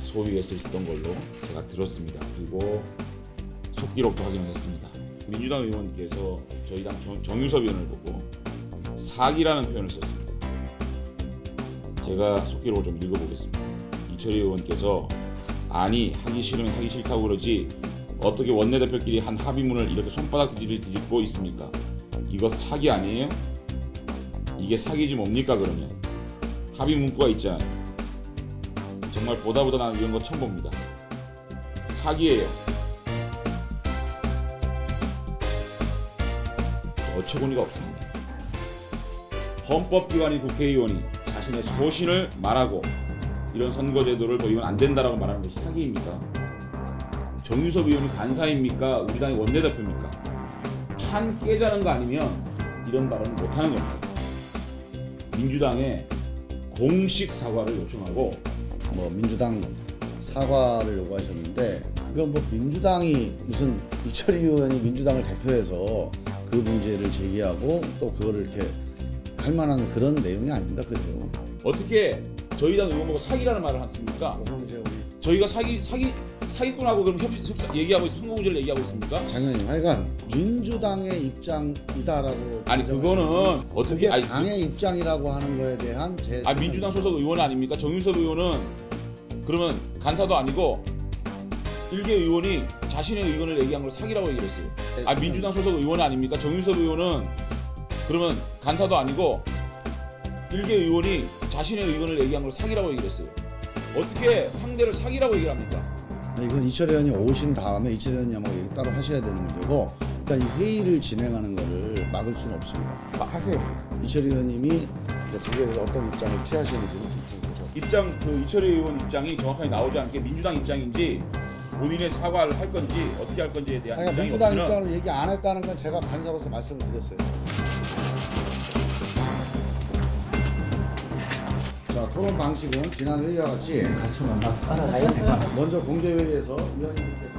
소위에서 있었던 걸로 제가 들었습니다. 그리고 속기록도 확인했습니다. 민주당 의원께서 저희 당 정유섭 의원을 보고 사기라는 표현을 썼습니다. 제가 속기록을 좀 읽어보겠습니다. 이철희 의원께서 아니 하기 싫으면 하기 싫다고 그러지 어떻게 원내대표끼리 한 합의문을 이렇게 손바닥 뒤집고 있습니까? 이거 사기 아니에요? 이게 사기지 뭡니까 그러면? 합의 문구가 있잖아요. 정말 보다 나는 이런 거 처음 봅니다. 사기예요. 어처구니가 없습니다. 헌법기관인 국회의원이 자신의 소신을 말하고 이런 선거제도를 도입은 안 된다라고 말하는 것이 사기입니까? 정유섭 의원이 간사입니까? 우리 당의 원내대표입니까? 판 깨자는 거 아니면 이런 발언을 못하는 겁니다. 민주당에 공식 사과를 요청하고 민주당 사과를 요구하셨는데 그건 민주당이 무슨 이철희 의원이 민주당을 대표해서 그 문제를 제기하고 또 그거를 이렇게 할 만한 그런 내용이 아닙니다. 그 내용. 어떻게 저희 당 의원 보고 사기라는 말을 하십니까? 저희가 사기꾼하고 그럼 얘기하고 선거구제를 얘기하고 있습니까? 장관님, 하여간 민주당의 입장이다라고. 아니 그거는 어떻게 당의 입장이라고 하는 거에 대한 제. 민주당 소속 의원 아닙니까? 정유섭 의원은 그러면 간사도 아니고 일개 의원이 자신의 의견을 얘기한 걸 사기라고 얘기를 했어요. 민주당 소속 의원 아닙니까? 정유섭 의원은 그러면 간사도 아니고 일개 의원이 자신의 의견을 얘기한 걸 사기라고 얘기를 했어요. 어떻게 상대를 사기라고 얘기를 합니까? 이건 이철희 의원이 오신 다음에 이철희 의원님하고 얘기 따로 하셔야 되는 문제고 일단 이 회의를 진행하는 거를 막을 수는 없습니다. 하세요. 이철희 의원님이 그에 대해서 어떤 입장을 취하시는지는 입장 이철희 의원 입장이 정확하게 나오지 않게 민주당 입장인지 본인의 사과를 할 건지 어떻게 할 건지에 대한 입장이 민주당 없으면 입장을 얘기 안 했다는 건 제가 간사로서 말씀을 드렸어요. 자, 토론 방식은 지난 회의와 같이 먼저 공개회의에서 위원님께서